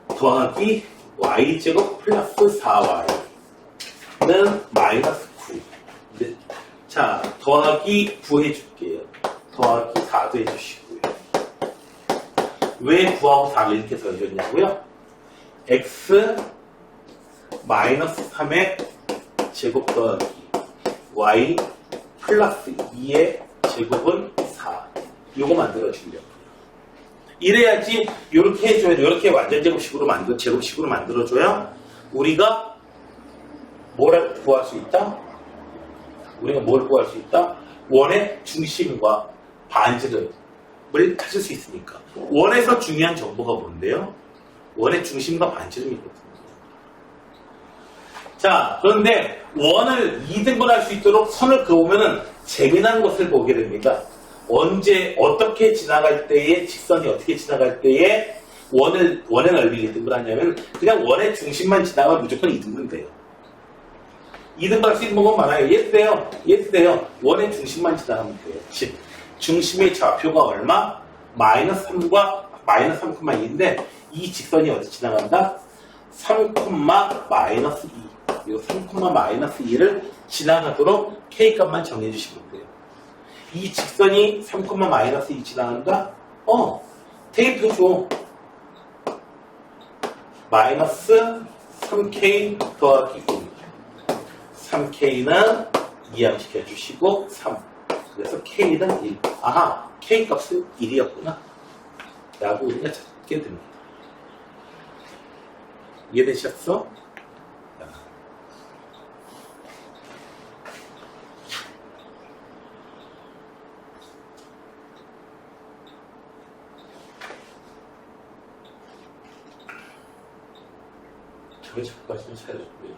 더하기 y제곱 플러스 4y는 마이너스 9. 네. 자, 더하기 9 해줄게요. 더하기 4도 해주시고요. 왜 9하고 4를 이렇게 써줬냐고요? x 마이너스 3의 제곱 더하기 y 플러스 2의 제곱은 4. 요거 만들어주려고. 이래야지 요렇게 해줘야 돼. 요렇게 완전 제곱식으로 제곱식으로 만들어줘야 우리가 뭘 구할 수 있다? 우리가 뭘 구할 수 있다? 원의 중심과 반지름을 찾을 수 있으니까. 원에서 중요한 정보가 뭔데요? 원의 중심과 반지름이거든요. 자, 그런데 원을 2등분할 수 있도록 선을 그으면은 재미난 것을 보게 됩니다. 언제, 어떻게 지나갈 때에, 직선이 어떻게 지나갈 때에 원의 넓이를 2등분 하냐면 그냥 원의 중심만 지나가면 무조건 2등분 돼요. 2등분할 수 있는 방법 많아요. 예스 돼요. 원의 중심만 지나가면 돼요. 즉, 중심의 좌표가 얼마? 마이너스 3과 마이너스 3,2인데 이 직선이 어디 지나간다? 3, 마이너스 2. 이 3, 마이너스 2를 지나가도록 K값만 정해 주시면 돼요. 이 직선이 3, 마이너스 2 지나간다? 테이프 줘. 마이너스 3K 더하기 1. 3K는 이항시켜 주시고 3. 그래서 K는 1. 아하, K값은 1이었구나. 라고 우리가 찾게 됩니다. 이해되셨어? 저게 자꾸까지 좀 살려줬고요.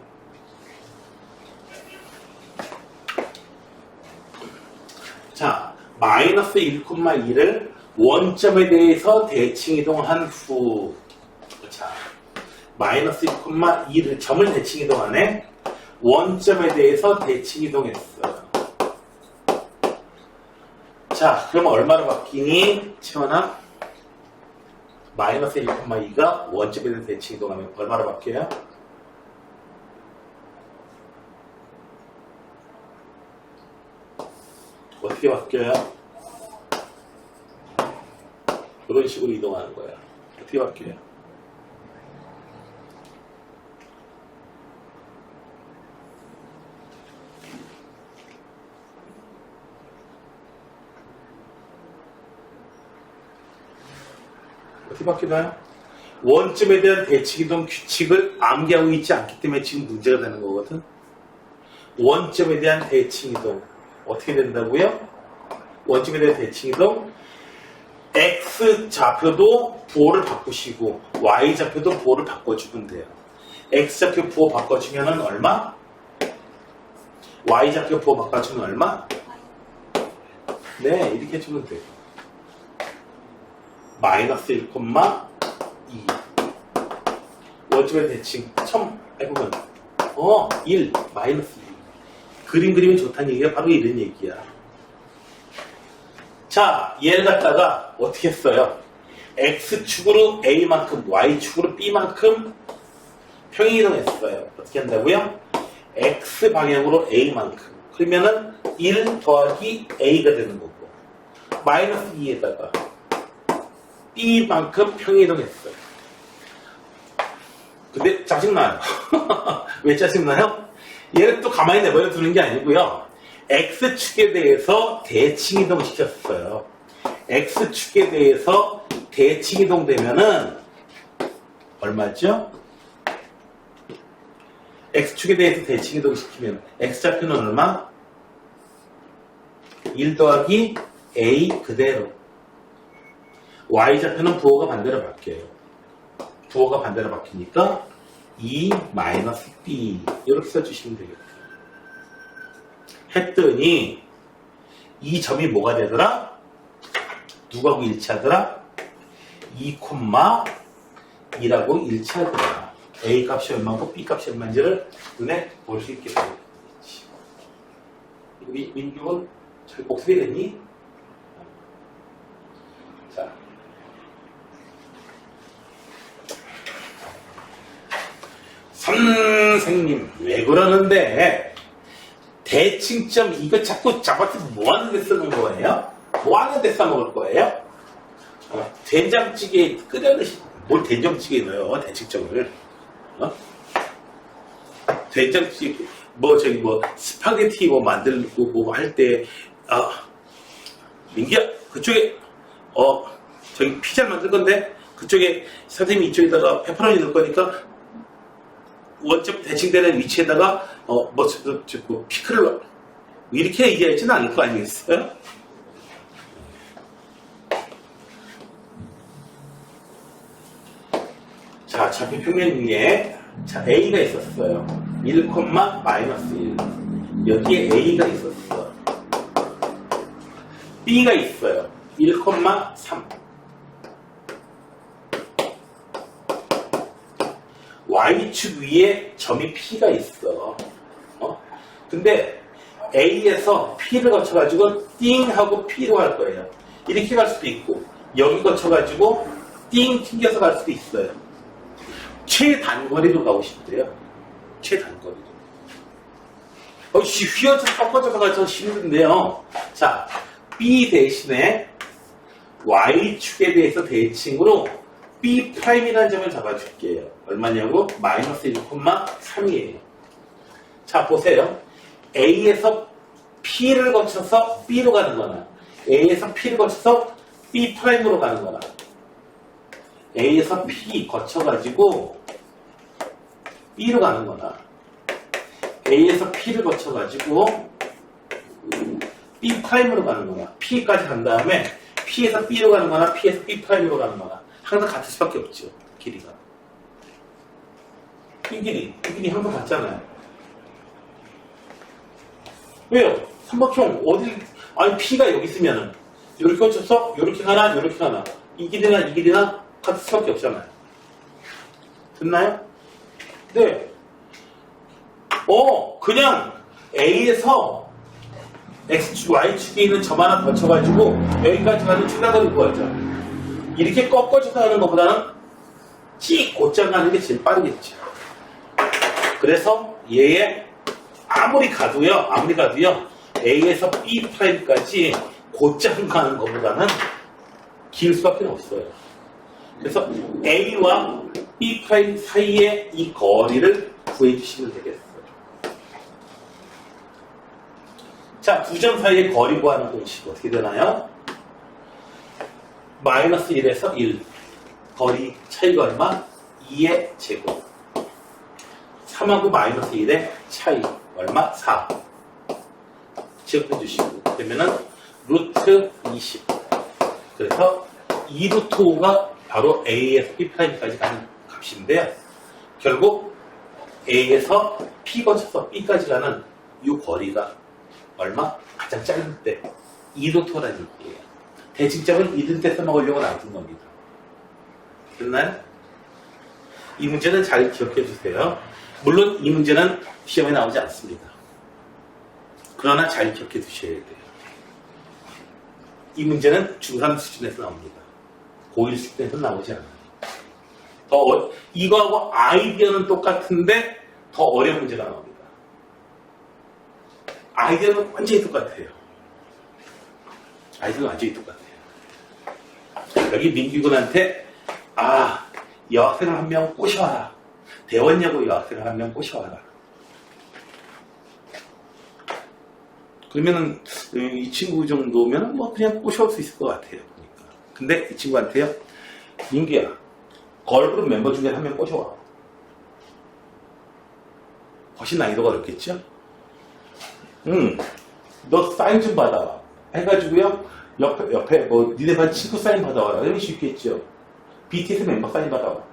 자, 마이너스 1,2를 원점에 대해서 대칭이동한 후, 자, 마이너스 1,2를 점을 대칭이동하네. 원점에 대해서 대칭이동했어요. 자, 그럼 얼마로 바뀌니? 채원아? 마이너스 1,2가 원점에 대해서 대칭이동하면 얼마로 바뀌어요? 어떻게 바뀌어요? 이런 식으로 이동하는 거야. 어떻게 바뀌어요? 어떻게 바뀌나요? 원점에 대한 대칭이동 규칙을 암기하고 있지 않기 때문에 지금 문제가 되는 거거든. 원점에 대한 대칭이동 어떻게 된다고요? 원점에 대한 대칭이동 X 좌표도 부호를 바꾸시고 Y 좌표도 부호를 바꿔주면 돼요. X 좌표 부호 바꿔주면 얼마? Y 좌표 부호 바꿔주면 얼마? 네, 이렇게 해주면 돼요. 마이너스 1,2 원점의 대칭 처음 해보면 1 마이너스 2 그림 그리면 좋다는 얘기가 바로 이런 얘기야. 자, 얘를 갖다가 어떻게 했어요? X축으로 A만큼 Y축으로 B만큼 평행이동했어요. 어떻게 한다고요? X 방향으로 A만큼 그러면은 1 더하기 A가 되는 거고 마이너스 2에다가 B만큼 평행이동했어요. 근데 짜증나요. 왜 짜증나요? 얘를 또 가만히 내버려 두는 게 아니고요. X축에 대해서 대칭이동 시켰어요. X축에 대해서 대칭이동 되면은 얼마죠? X축에 대해서 대칭이동 시키면 X좌표는 얼마? 1 더하기 A 그대로. Y좌표는 부호가 반대로 바뀌어요. 부호가 반대로 바뀌니까 2 마이너스 B 이렇게 써주시면 되겠다. 했더니 이 점이 뭐가 되더라? 누구하고 일치하더라? 2,2라고 일치하더라. A 값이 얼마고 B 값이 얼마인지를 눈에 볼 수 있게 되겠지. 우리 민규는 잘 복습이 됐니? 자. 선생님 왜 그러는데 대칭점 이거 자꾸 잡아서 뭐 하는데 쓰는 거예요? 뭐 하는데 써먹을 거예요? 된장찌개 끓여 드시 뭘 된장찌개에 넣어요 대칭점을 된장찌개 뭐 스파게티 뭐 만들고 뭐 할 때 민기야 그쪽에 저기 피자를 만들 건데 그쪽에 선생님이 이쪽에다가 페퍼로니 넣을 거니까 원점 대칭되는 위치에다가 피크를 이렇게 얘기하지는 않을 거 아니겠어요? 자, 좌표 평면 위에 자, A가 있었어요. 1, 마이너스 1. 여기에 A가 있었어. B가 있어요. 1, 3. Y축 위에 점이 P가 있어. 근데 A에서 P를 거쳐가지고 띵 하고 P로 갈 거예요. 이렇게 갈 수도 있고 여기 거쳐가지고 띵 튕겨서 갈 수도 있어요. 최단거리로 가고 싶대요. 최단거리로. 휘어져서 꺾어져서 가서 힘든데요. 자, B 대신에 Y축에 대해서 대칭으로 B'이라는 점을 잡아줄게요. 얼마냐고? 마이너스 1,3이에요. 자, 보세요. A에서 P를 거쳐서 B로 가는 거나 A에서 P를 거쳐서 B'으로 가는 거나 A에서 P 거쳐가지고 B로 가는 거나 A에서 P를 거쳐가지고 B'으로 가는 거나 P까지 간 다음에 P에서 B로 가는 거나 P에서 B'으로 가는 거나 항상 같을 수밖에 없죠. 길이가. 이 길이 항상 같잖아요. 왜요? 삼각형 아니 P가 여기 있으면은 이렇게 거쳐서 이렇게 가나 이렇게 가나 이 길이나 같을 수밖에 없잖아요. 됐나요? 네. 그냥 A에서 X축, Y축에 있는 점 하나 거쳐가지고 여기까지 가는 최단거리 구하자. 이렇게 꺾어져서 하는 것보다는 찍 곧장 가는 게 제일 빠르겠죠. 그래서 얘의 아무리 가도요 A에서 B'까지 곧장 가는 것보다는 길 수밖에 없어요. 그래서 A와 B' 사이의 이 거리를 구해주시면 되겠어요. 자, 두 점 사이의 거리 구하는 공식 어떻게 되나요? 마이너스 1에서 1. 거리 차이가 얼마? 2의 제곱. 3하고 마이너스 1의 차이 얼마? 4. 지역해 주시고 그러면은 루트 20. 그래서 2루트 5가 바로 A에서 B'까지 가는 값인데요. 결국 A에서 P 거쳐서 B까지 가는 이 거리가 얼마? 가장 짧은 때 2루트 5라는 얘기예요. 대칭점은 이등 때 써먹으려고 놔둔 겁니다. 됐나요? 이 문제는 잘 기억해 주세요. 물론 이 문제는 시험에 나오지 않습니다. 그러나 잘 기억해 두셔야 돼요. 이 문제는 중3 수준에서 나옵니다. 고1 수준에서 나오지 않아요. 이거하고 아이디어는 똑같은데 더 어려운 문제가 나옵니다. 아이디어는 완전히 똑같아요. 아이디어는 완전히 똑같아요. 여기 민규군한테 여학생을 한 명 꼬셔와라. 대원여고 여학생을 한 명 꼬셔와라. 그러면은 이 친구 정도면 그냥 꼬셔올 수 있을 것 같아요. 그러니까. 근데 이 친구한테요. 민규야, 걸그룹 멤버 중에 한 명 꼬셔와. 훨씬 난이도가 어렵겠죠? 너 사인 좀 받아와. 해가지고요. 옆에 니네 반 친구 사인 받아와라. 이러면 쉽겠죠? BTS 멤버 사인 받아와.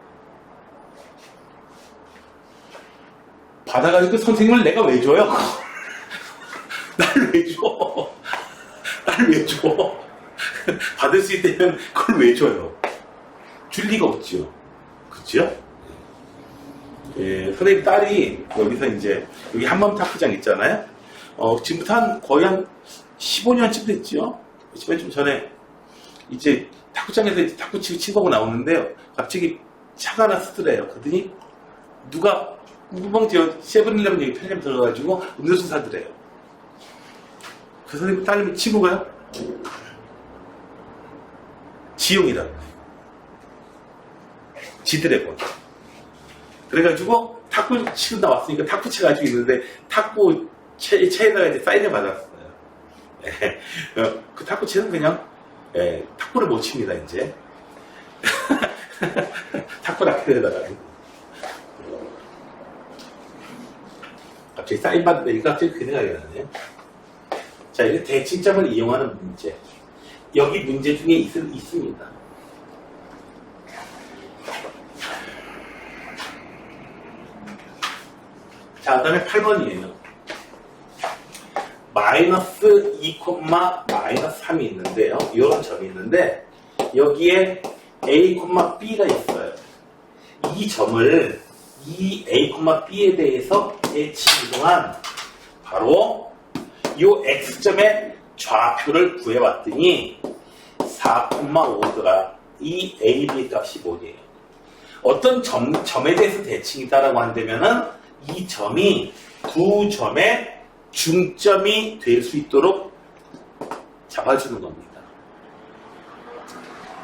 받아가지고 선생님을 내가 왜 줘요? 날 왜 줘? 날 왜 줘? 받을 수 있다면 그걸 왜 줘요? 줄 리가 없죠. 그죠? 예, 선생님 딸이 여기서 이제 여기 한밤 탁구장 있잖아요. 지금부터 거의 한 15년쯤 됐죠. 15년쯤 전에 이제 탁구장에서 이제 탁구 치고 친구하고 나오는데요. 갑자기 차가 하나 쓰더래요. 그러더니 누가 우방지어 세븐일레븐 여기 편의점 들어가가지고 음료수 사더래요. 그 선생님 딸님 친구가요? 지용이라고. 지드래곤. 그래가지고 탁구 치고 나왔으니까 탁구 채 가지고 있는데 탁구 채에다가 이제 사인을 받았어요. 그 탁구 채는 그냥 탁구를 못 칩니다 이제. 탁구 라켓에다가. 갑자기 사인 받으니까 갑자기 그 생각이 나네요. 자, 이게 대칭점을 이용하는 문제. 여기 문제 중에 있습니다. 자, 그 다음에 8번이에요. 마이너스 2, 마이너스 3이 있는데요. 이런 점이 있는데, 여기에 A, B가 있어요. 이 점을 이 A, B에 대해서 대칭이동한 바로 이 X점의 좌표를 구해봤더니 4,5더라. 이 A, B 값이 뭐예요? 어떤 점에 대해서 대칭이다라고 한다면은 이 점이 두 점의 중점이 될 수 있도록 잡아주는 겁니다.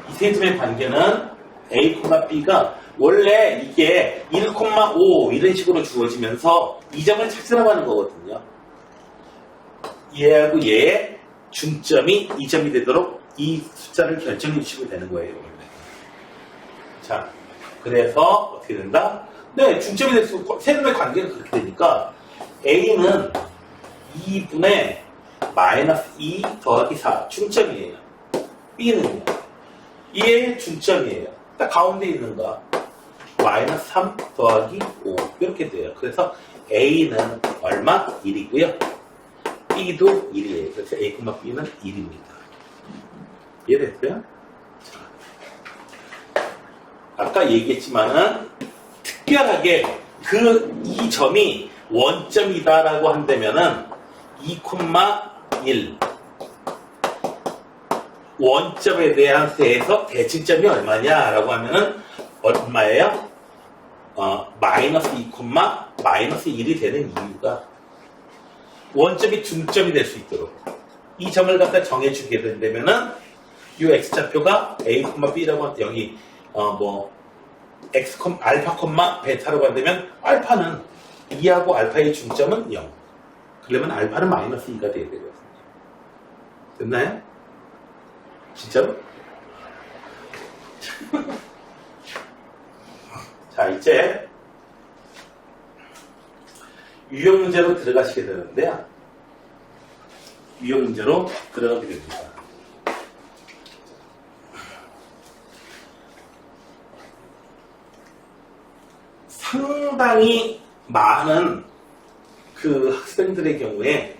이 세 점의 관계는 A, B가 원래 이게 1,5 이런 식으로 주어지면서 이 점을 찾으라고 하는 거거든요. 얘하고 얘의 중점이 이 점이 되도록 이 숫자를 결정해 주시면 되는 거예요. 원래. 자, 그래서 어떻게 된다? 네, 중점이 될 수 있고 세 점의 관계가 그렇게 되니까 A는 2분의 마이너스 2 더하기 4 중점이에요. B는요. 얘의 중점이에요. 딱 가운데 있는 거 마이너스 3 더하기 5 이렇게 돼요. 그래서 A는 얼마? 1이고요. B도 1이에요. 그래서 A, B는 1입니다. 이해됐어요? 아까 얘기했지만은 특별하게 이 점이 원점이다라고 한다면은 2,1 원점에 대해서 대칭점이 얼마냐라고 하면은 얼마예요? 마이너스 2, 마이너스 1이 되는 이유가 원점이 중점이 될 수 있도록 이 점을 갖다 정해주게 된다면은 이 X좌표가 A, B라고 여기 X, 알파, 베타라고 한다면 알파는 2하고 알파의 중점은 0. 그러면 알파는 마이너스 2가 돼야 되거든요. 됐나요? 진짜로? 자, 이제 유형 문제로 들어가시게 되는데요. 유형 문제로 들어가게 됩니다. 상당히 많은 그 학생들의 경우에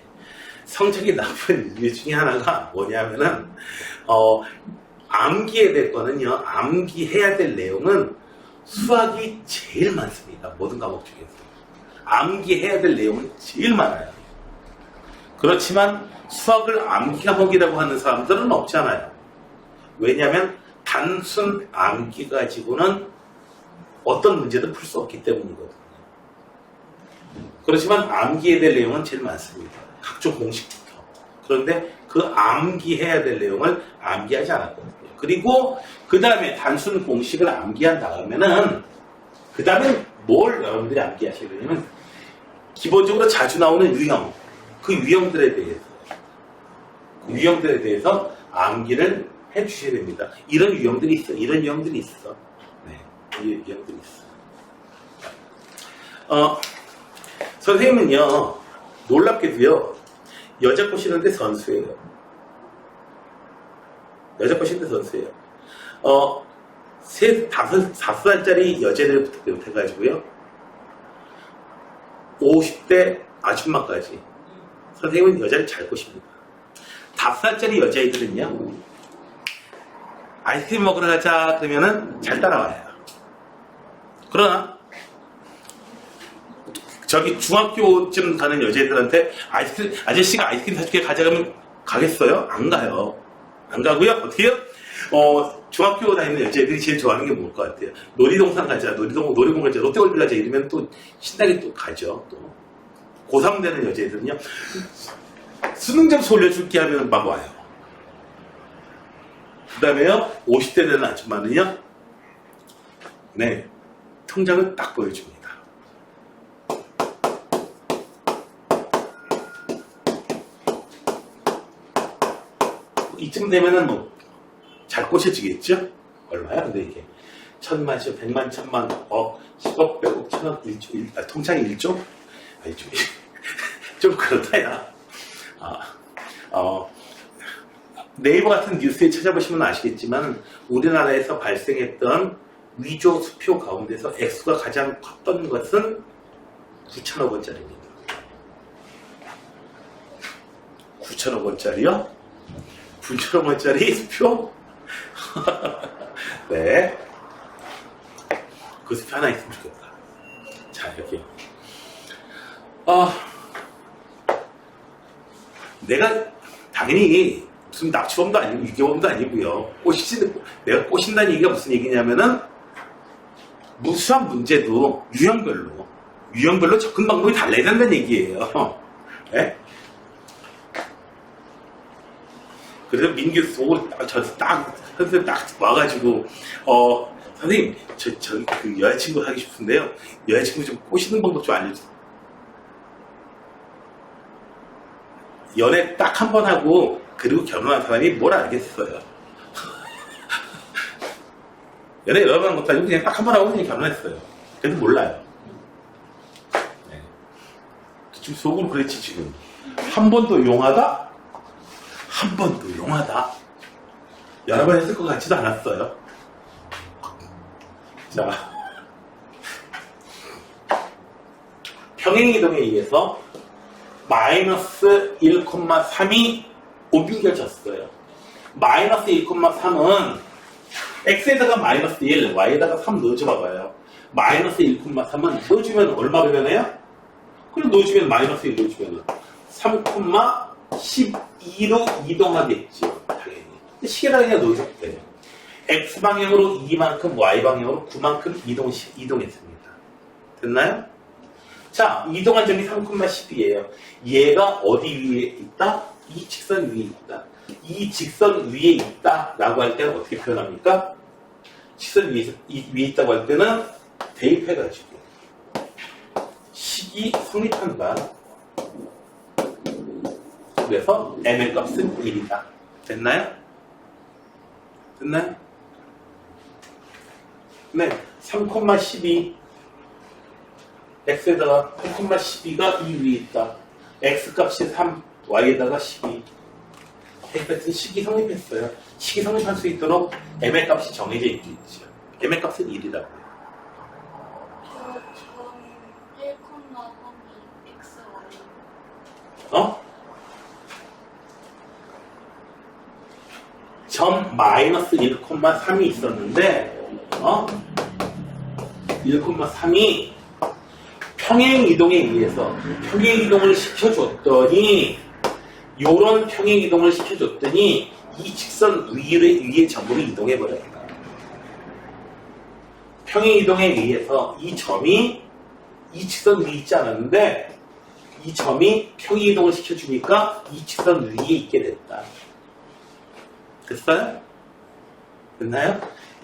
성적이 나쁜 이유 중에 하나가 뭐냐면은 암기해야 될 거는요. 암기해야 될 내용은 수학이 제일 많습니다. 모든 과목 중에서 암기해야 될 내용은 제일 많아요. 그렇지만 수학을 암기 과목이라고 하는 사람들은 없잖아요. 왜냐하면 단순 암기 가지고는 어떤 문제도 풀 수 없기 때문이거든요. 그렇지만 암기해야 될 내용은 제일 많습니다. 각종 공식부터. 그런데 그 암기해야 될 내용을 암기하지 않았거든요. 그리고 그 다음에 단순 공식을 암기한 다음에는 그 다음에 뭘 여러분들이 암기하셔야 되냐면 기본적으로 자주 나오는 유형, 그 유형들에 대해서 암기를 해주셔야 됩니다. 이런 유형들이 있어. 이런 유형들이 있어. 네, 이 유형들이 있어. 선생님은요, 놀랍게도요, 여자 꼬시는데 선수예요. 여자 꼬시는데 선수예요. 5살짜리 여자들부터 비롯해가지고요, 50대 아줌마까지 선생님은 여자를 잘 꼬십니다. 5살짜리 여자애들은요, 아이스크림 먹으러 가자 그러면은 잘 따라와요. 그러나 저기 중학교쯤 가는 여자애들한테 아저씨가 아이스크림 사줄게 가자 그러면 가겠어요? 안 가요. 안 가고요. 어떻게 해요? 중학교 다니는 여자애들이 제일 좋아하는 게 뭘 것 같아요? 놀이동산 가자, 놀이공원 가자, 롯데월드 가자 이러면 또 신나게 또 가죠. 또 고3 되는 여자애들은요, 수능 점수 올려줄게 하면 막 와요. 그 다음에요, 50대 되는 아줌마는요, 네, 통장을 딱 보여줍니다. 이쯤 되면은 뭐 잘 꼬셔지겠죠? 얼마야? 근데 이게 1,000만, 100만, 1,000만, 억, 10억, 100억, 1,000억, 1조, 통장이 1조? 아니, 좀 그렇다, 야. 네이버 같은 뉴스에 찾아보시면 아시겠지만, 우리나라에서 발생했던 위조 수표 가운데서 액수가 가장 컸던 것은 9천억 원짜리입니다. 9천억 원짜리요? 9천억 원짜리 수표? 네. 그 수표 하나 있으면 좋겠다. 자, 여기. 내가 당연히 무슨 납치범도 아니고 유괴범도 아니고요. 내가 꼬신다는 얘기가 무슨 얘기냐면은 무수한 문제도 유형별로 접근 방법이 달라야 된다는 얘기예요. 네? 그래서 민규 속으로 선생님 딱 와가지고, 선생님, 그 여자친구 하기 싶은데요. 여자친구 좀 꼬시는 방법 좀 알려주세요. 연애 딱 한 번 하고, 그리고 결혼한 사람이 뭘 알겠어요. 연애 여러 번 한 것도 아니고, 그냥 딱 한 번 하고 그냥 결혼했어요. 그래도 몰라요. 네. 지금 속으로 그랬지, 지금. 한 번도 용하다? 한 번도 용하다. 여러 번 했을 것 같지도 않았어요. 자, 평행이동에 의해서 마이너스 1,3이 옮겨졌어요. 마이너스 1,3은 x에다가 마이너스 1, y에다가 3 넣어줘봐봐요. 마이너스 1,3은 넣어주면 얼마로 변해요? 그럼 넣어주면 마이너스 1 넣어주면 3,12로 이동하겠죠. 당연히. 시계에다가 그냥 넣어줬대요. x방향으로 2만큼, y방향으로 9만큼 이동했습니다. 됐나요? 자, 이동한 점이 3,12예요. 얘가 어디 위에 있다? 이 직선 위에 있다. 이 직선 위에 있다 라고 할 때는 어떻게 표현합니까? 직선 위에 있다고 할 때는 대입해가지고 식이 성립한다. 그래서 m의 값은 1이다. 됐나요? 됐나요? 네, 3,12 x에다가 3,12가 이 위에 있다. x값이 3, y에다가 12. 그러니까 식이 성립했어요. 식이 성립할 수 있도록 m의 값이 정해져 있겠죠. m의 값은 1이라고요. 저는 1,3이 x, y. 점 마이너스 1,3이 있었는데 1,3이 평행이동에 의해서 평행이동을 시켜줬더니 요런 평행이동을 시켜줬더니 이 직선 위에 점으로 이동해버렸다. 평행이동에 의해서 이 점이 이 직선 위에 있지 않았는데 이 점이 평행이동을 시켜주니까 이 직선 위에 있게 됐다. 됐어요? 됐나요?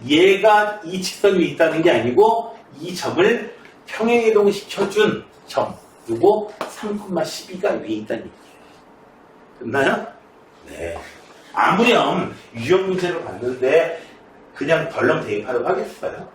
얘가 이 직선 위에 있다는 게 아니고 이 점을 평행이동 시켜준 점 요거 3,12가 위에 있다는 얘기예요. 됐나요? 네. 아무렴 유형 문제를 봤는데 그냥 덜렁 대입하려고 하겠어요?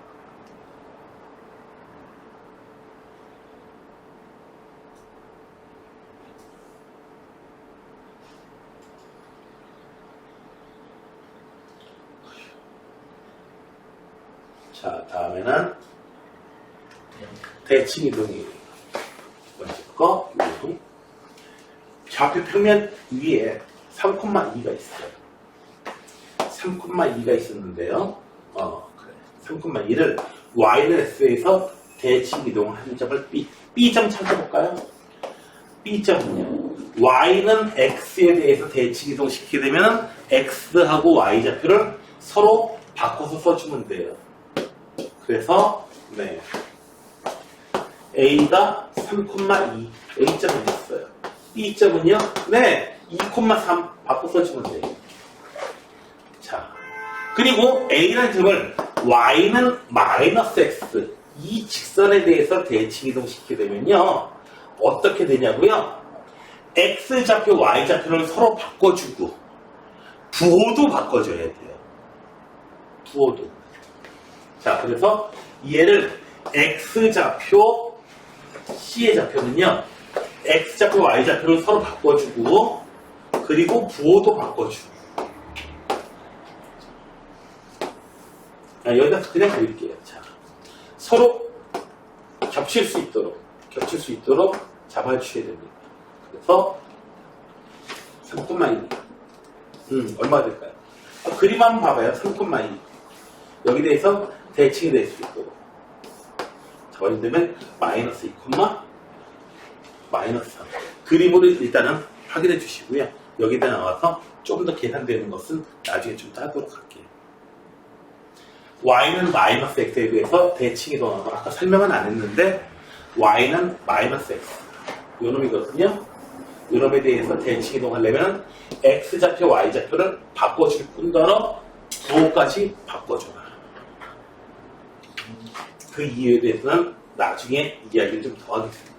자, 다음에는 대칭 이동이 두 번째 거, 이동. 좌표 평면 위에 3,2가 있어요. 3,2가 있었는데요. 그래. 3,2를 y는 x에서 대칭 이동하는 점을 B점 찾아볼까요? B점은요. y는 x에 대해서 대칭 이동시키게 되면 x하고 y 좌표를 서로 바꿔서 써주면 돼요. 그래서 네. A가 3,2 A점이 있어요. B점은요? 네, 2,3 바꿔 써주면 돼요. 자, 그리고 A라는 점을 Y는 마이너스 X 이 직선에 대해서 대칭 이동시키게 되면요 어떻게 되냐고요? X 좌표, Y 좌표를 서로 바꿔주고 부호도 바꿔줘야 돼요. 부호도. 자, 그래서 얘를 X 좌표 C의 좌표는요 X좌표, Y좌표를 서로 바꿔주고, 그리고 부호도 바꿔주고. 여기다 그냥 그릴게요. 자, 서로 겹칠 수 있도록 잡아주셔야 됩니다. 그래서 3,2. 얼마가 될까요? 그림 한번 봐봐요. 3,2. 여기 대해서 대칭이 될 수 있도록. 잡아준다면 마이너스 2, 마이너스 3. 그림으로 일단은 확인해 주시고요. 여기다 나와서 좀 더 계산되는 것은 나중에 좀 더 하도록 할게요. y는 마이너스 x에 비해서 대칭 이동하고 아까 설명은 안 했는데 y는 마이너스 x 요 놈이거든요. 요 놈에 대해서 대칭 이동하려면 x좌표, y좌표를 바꿔줄 뿐더러 부호까지 바꿔줘라. 그 이유에 대해서는 나중에 이야기를 좀 더 하겠습니다.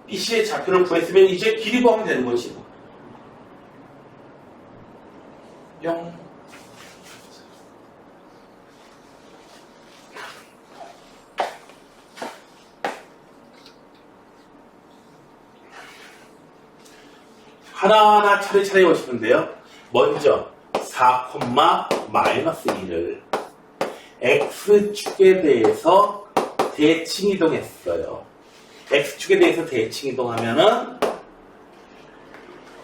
BC의 좌표를 구했으면 이제 길이 구하면 되는 거지. 0. 하나하나 차례차례 보시는데요. 먼저 4, 마이너스 2를 X축에 대해서 대칭 이동했어요. X축에 대해서 대칭 이동하면은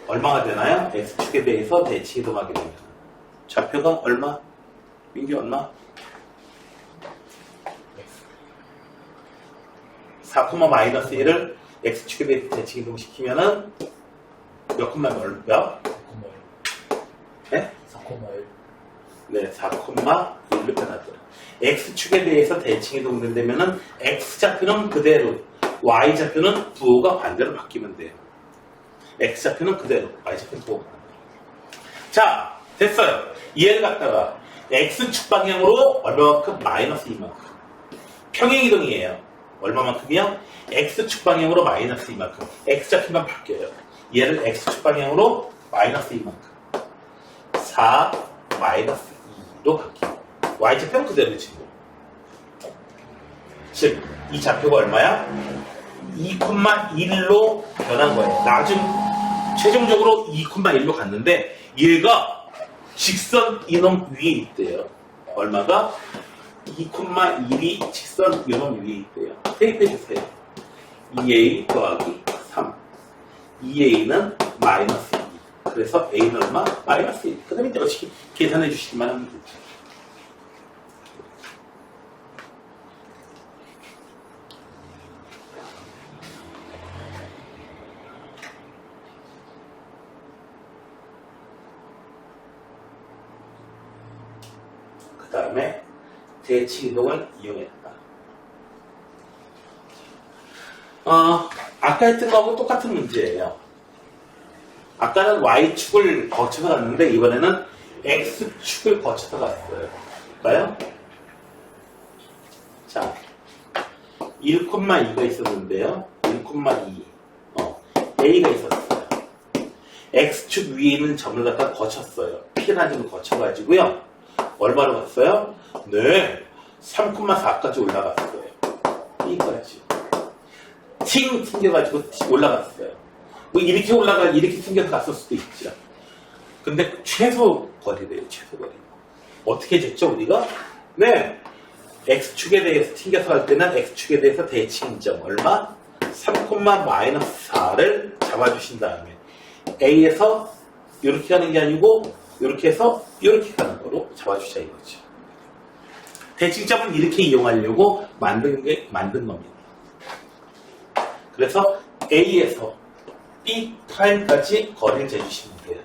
얼마가 되나요? X축에 대해서 대칭 이동하게 되면 좌표가 얼마? 민규 얼마? 4, 마이너스 1을 X축에 대해서 대칭 이동시키면은 몇 콤마 몇? 4,1. 네? 4,1. 네, 4,1로 변하더라. X축에 대해서 대칭 이동된다면은 X좌표는 그대로, Y좌표는 부호가 반대로 바뀌면 돼요. X좌표는 그대로, Y좌표는 부호가 반대로. 자, 됐어요. 얘를 갖다가 X축 방향으로 얼마만큼? 마이너스 2만큼. 평행이동이에요. 얼마만큼이요? X축 방향으로 마이너스 2만큼. X좌표만 바뀌어요. 얘를 X축 방향으로 마이너스 2만큼. 4, 마이너스 2로 바뀌어요. Y좌표는 그대로 지금. 즉, 이 좌표가 얼마야? 2,1로 변한 거예요. 나중, 최종적으로 2,1로 갔는데, 얘가 직선 이놈 위에 있대요. 얼마가? 2,1이 직선 이놈 위에 있대요. 대입해 주세요. 2a 더하기 3. 2a는 마이너스 2. 그래서 a는 얼마? 마이너스 1. 그 다음에 이제 계산해 주시기만 하면 되죠. 그 다음에 대칭 이동을 이용했다. 아까 했던 거하고 똑같은 문제예요. 아까는 Y축을 거쳐서 갔는데 이번에는 X축을 거쳐서 갔어요. 볼까요? 자, 1,2가 있었는데요. 1,2. A가 있었어요. X축 위에 있는 점을 갖다 거쳤어요. P라는 점을 거쳐가지고요. 얼마로 갔어요? 네, 3,4까지 올라갔어요. B까지. 튕겨가지고 올라갔어요. 뭐 이렇게 이렇게 튕겨서 갔을 수도 있죠. 근데 최소 거리래요, 최소 거리. 어떻게 쟀죠, 우리가? 네. X축에 대해서 튕겨서 갈 때는 X축에 대해서 대칭점 얼마? 3,-4를 잡아주신 다음에 A에서 이렇게 가는 게 아니고 이렇게 해서 이렇게 가는 거로 잡아주자 이거죠. 대칭점은 이렇게 이용하려고 만든 겁니다. 그래서 A에서 B'까지 거리를 재주시면 돼요.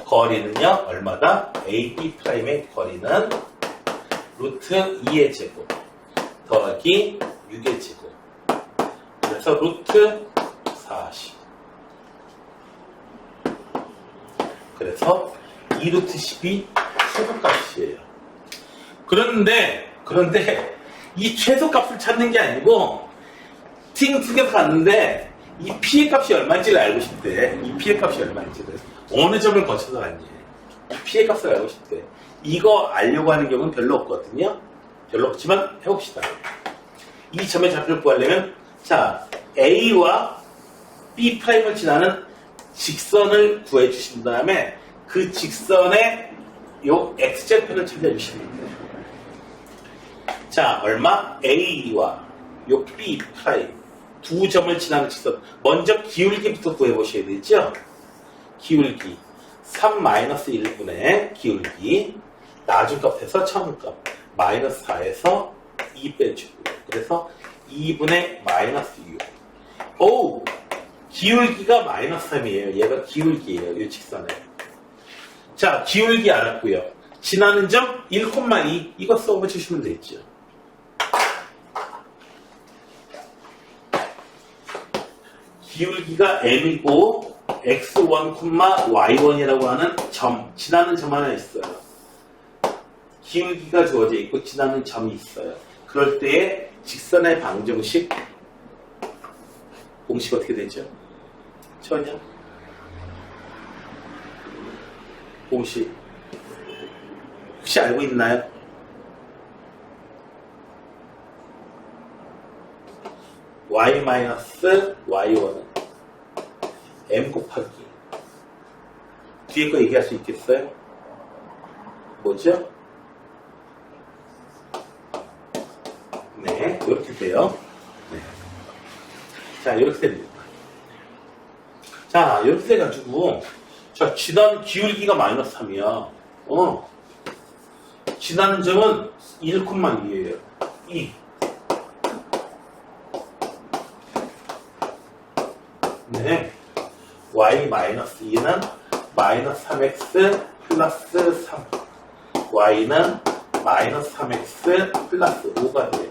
거리는요, 얼마다? AB'의 거리는 루트 2의 제곱 더하기 6의 제곱. 그래서 루트 40. 그래서 2루트 10이 최소값이에요. 그런데 이 최소값을 찾는 게 아니고 튕겨서 갔는데 이 피해 값이 얼마인지를 알고 싶대. 이 피해 값이 얼마인지를. 어느 점을 거쳐서 갔니? 이 피해 값을 알고 싶대. 이거 알려고 하는 경우는 별로 없거든요. 별로 없지만 해봅시다. 이 점의 좌표를 구하려면 자 A와 B'을 지나는 직선을 구해 주신 다음에 그 직선의 요 x절편을 찾아주시면 돼요. 자, 얼마? A와 요 B' 두 점을 지나는 직선. 먼저 기울기부터 구해보셔야 되죠? 기울기. 3-1분의 기울기. 나중값에서 처음값. 마이너스 4에서 2 빼주고. 그래서 2분의 마이너스 6. 오! 기울기가 마이너스 3이에요. 얘가 기울기예요. 이 직선에. 자, 기울기 알았고요. 지나는 점 1,2 이거 써보시면 되죠. 기울기가 m이고 x1, y1이라고 하는 점, 지나는 점 하나 있어요. 기울기가 주어져 있고 지나는 점이 있어요. 그럴 때의 직선의 방정식 공식 어떻게 되죠? 전혀 공식 혹시 알고 있나요? y-y1은 m 곱하기 뒤에 거 얘기할 수 있겠어요? 뭐죠? 네, 이렇게 돼요. 네. 자, 이렇게 됩니다. 자, 이렇게 돼가지고 자, 지난 기울기가 마이너스 3이야. 지난 점은 1,2예요. 2. 네. y-2는 마이너스 3x 플러스 3. y는 마이너스 3x 플러스 5가 돼요.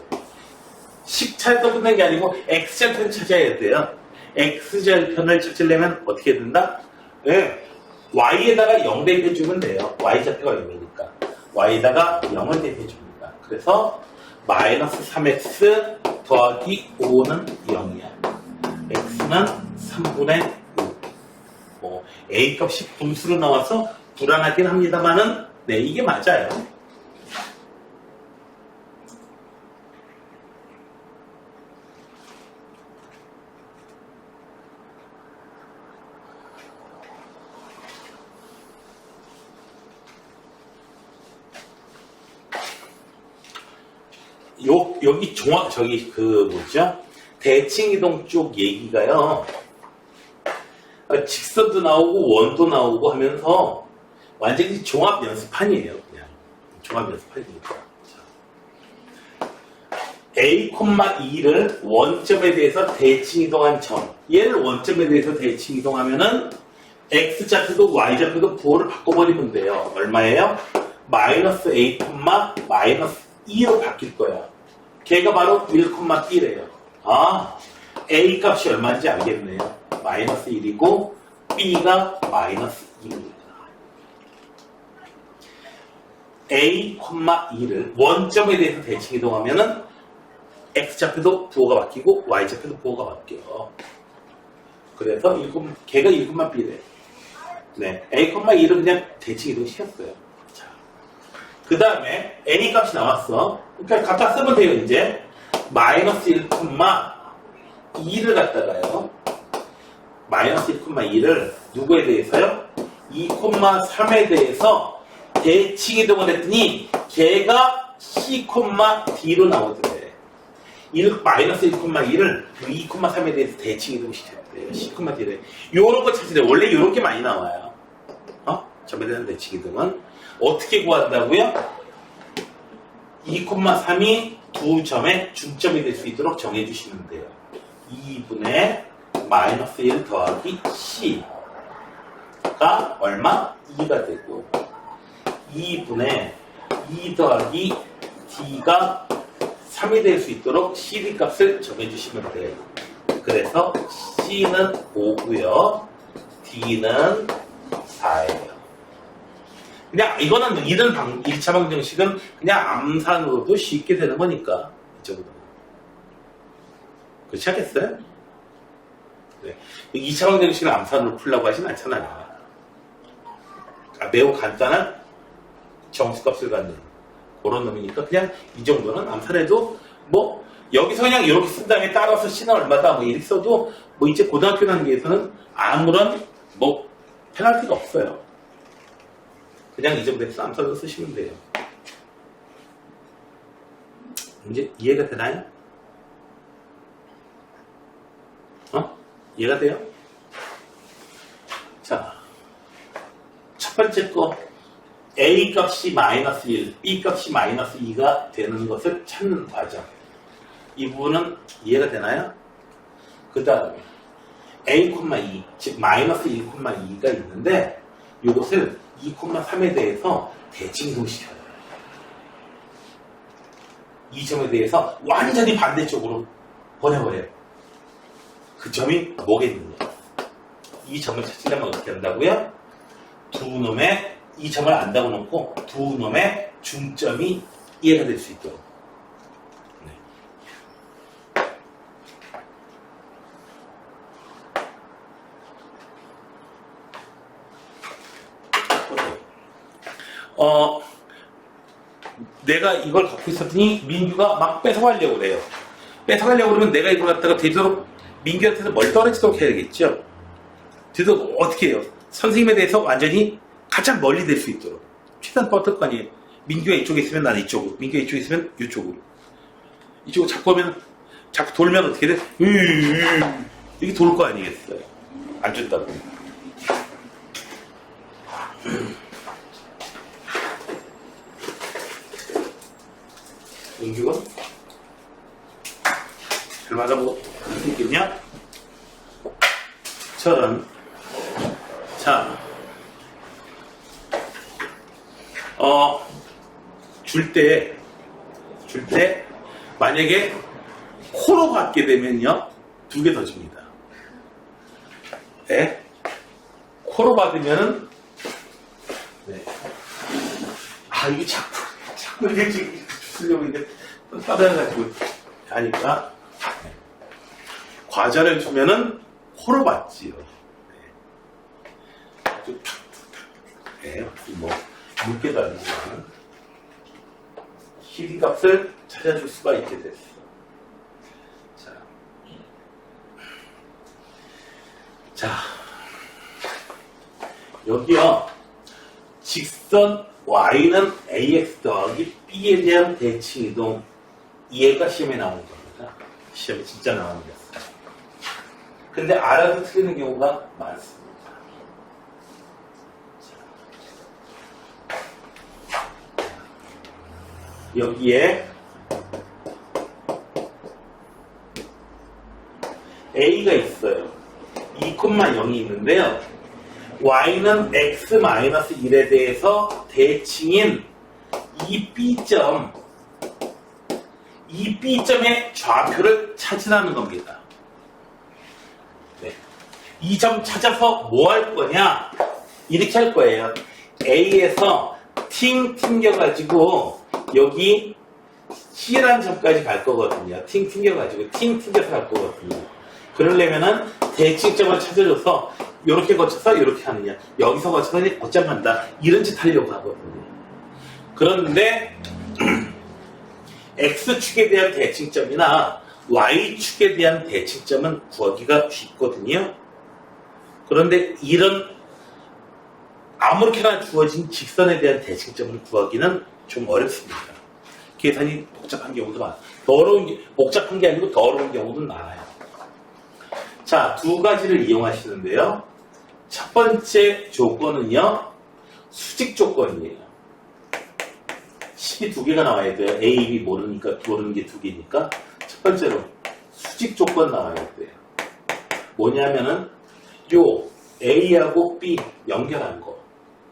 식차에서 끝낸 게 아니고 x절편 찾아야 돼요. x절편을 찾으려면 어떻게 된다? 네. y에다가 0 대입해주면 돼요. y좌표가 0이니까. y에다가 0을 대입해줍니다. 그래서 마이너스 3x 더하기 5는 0이야. x는 3분의 5. a값이 분수로 나와서 불안하긴 합니다만은 네, 이게 맞아요. 여기 대칭이동 쪽 얘기가요. 직선도 나오고 원도 나오고 하면서 완전히 종합 연습판이에요. 그냥 종합 연습판이니까. A,2를 원점에 대해서 대칭이동한 점. 얘를 원점에 대해서 대칭이동하면은 X좌표도 Y좌표도 부호를 바꿔버리면 돼요. 얼마예요? 마이너스 A, 마이너스 2로 바뀔 거야. 걔가 바로 1,B래요. 아, A 값이 얼마인지 알겠네요. 마이너스 1이고 B가 마이너스 2입니다. A, 2를 원점에 대해서 대칭 이동하면은 X좌표도 부호가 바뀌고 Y좌표도 부호가 바뀌어요. 그래서 걔가 1,B래. 네, A, 2를 그냥 대칭 이동 시켰어요. 그 다음에 N이 값이 나왔어. 그러니까 갖다 쓰면 돼요, 이제. 마이너스 1,2를 갖다가요. 마이너스 1,2를 누구에 대해서요? 2,3에 대해서 대칭 이동을 했더니 걔가 C,D로 나오더래. 마이너스 1,2를 2,3에 대해서 대칭 이동 시켰대요. C,D를. 요런 거 찾으래. 원래 요런 게 많이 나와요. 점에 대한 대칭 이동은. 어떻게 구한다고요? 2,3이 두 점의 중점이 될 수 있도록 정해주시면 돼요. 2분의 마이너스 1 더하기 C가 얼마? 2가 되고 2분의 2 더하기 D가 3이 될 수 있도록 CD 값을 정해주시면 돼요. 그래서 C는 5고요. D는 4예요. 그냥 이거는 이런 1차 방정식은 그냥 암산으로도 쉽게 되는 거니까 이 정도. 그렇지 않겠어요? 네. 2차 방정식을 암산으로 풀려고 하진 않잖아요. 매우 간단한 정수값을 갖는 그런 놈이니까 그냥 이 정도는 암산해도 뭐 여기서 그냥 이렇게 쓴 다음에 따라서 C는 얼마다 뭐 이렇게 써도 뭐 이제 고등학교 단계에서는 아무런 뭐 페널티가 없어요. 그냥 이 정도에서 쌈 써서 쓰시면 돼요. 이제 이해가 되나요? 이해가 돼요? 자, 첫 번째 거 A 값이 마이너스 1, B 값이 마이너스 2가 되는 것을 찾는 과정. 이 부분은 이해가 되나요? 그 다음에 A,2, 즉 마이너스 1,2가 있는데 이것을 2,3에 대해서 대칭동시켜요. 이 점에 대해서 완전히 반대쪽으로 보내버려요. 그 점이 뭐겠느냐? 이 점을 찾으려면 어떻게 한다고요? 두 놈의 이 점을 안다고 놓고 두 놈의 중점이 이해가 될 수 있도록. 내가 이걸 갖고 있었더니 민규가 막 뺏어가려고 그래요. 뺏어가려고 그러면 내가 이걸 갖다가 되도록 민규한테서 멀리 떨어지도록 해야겠죠. 되도록 어떻게 해요? 선생님에 대해서 완전히 가장 멀리 될 수 있도록 최대한 뻗을 거 아니에요. 민규가 이쪽에 있으면 나는 이쪽으로, 민규가 이쪽에 있으면 이쪽으로. 이쪽으로 자꾸 하면, 자꾸 돌면 어떻게 돼? 이렇게 돌 거 아니겠어요? 안 준다고. 민규가? 잘 맞아보고 있겠냐? 저런. 자, 줄 때, 만약에 코로 받게 되면요, 2개 더 줍니다. 네? 코로 받으면은, 네. 이게 자꾸 이게 지금 쓰려고 이제 따라가지고 하니까, 네. 과자를 주면은 코로 받지요. 네. 뭐, 물개도 아니지만, CD 값을 찾아줄 수가 있게 됐어. 자, 여기요. 직선 Y는 AX 더하기 B에 대한 대칭 이동. 얘가 시험에 나오는 겁니다. 시험에 진짜 나오는 거였어요. 근데 알아서 틀리는 경우가 많습니다. 여기에 A가 있어요. 2,0이 있는데요. Y는 X-1에 대해서 대칭인 이 B점, 이 B점의 좌표를 찾으라는 겁니다. 네. 이 점 찾아서 뭐 할 거냐? 이렇게 할 거예요. A에서 튕겨가지고 여기 C라는 점까지 갈 거거든요. 튕겨가지고 튕겨서 갈 거거든요. 그러려면은 대칭점을 찾아줘서 이렇게 거쳐서 이렇게 하느냐, 여기서 거쳐서 곧장 간다, 이런 짓 하려고 하거든요. 그런데 X축에 대한 대칭점이나 Y축에 대한 대칭점은 구하기가 쉽거든요. 그런데 이런 아무렇게나 주어진 직선에 대한 대칭점을 구하기는 좀 어렵습니다. 계산이 복잡한 경우도 많아요. 복잡한 게 아니고 더러운 경우도 많아요. 자, 두 가지를 이용하시는데요. 첫 번째 조건은요, 수직 조건이에요. 식이 2개가 나와야 돼요. A, B 모르는 게 2개니까. 첫 번째로 수직 조건 나와야 돼요. 뭐냐면은 요 A하고 B 연결한 거,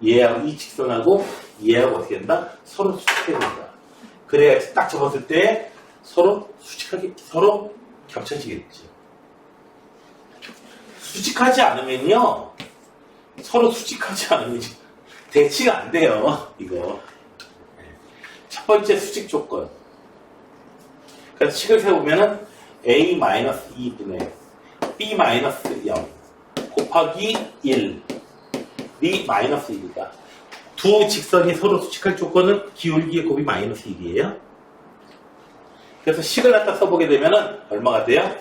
얘하고 이 직선하고 얘하고 어떻게 된다? 서로 수직해야 된다. 그래야지 딱 접었을 때 서로 수직하게, 서로 겹쳐지겠지. 수직하지 않으면요, 서로 수직하지 않으면 대칭 안 돼요, 이거. 첫 번째 수직 조건. 그래서 식을 세우면은 A-2분의 B-0 곱하기 1이 -1이다. 두 직선이 서로 수직할 조건은 기울기의 곱이 -1이에요. 그래서 식을 갖다 써보게 되면은 얼마가 돼요?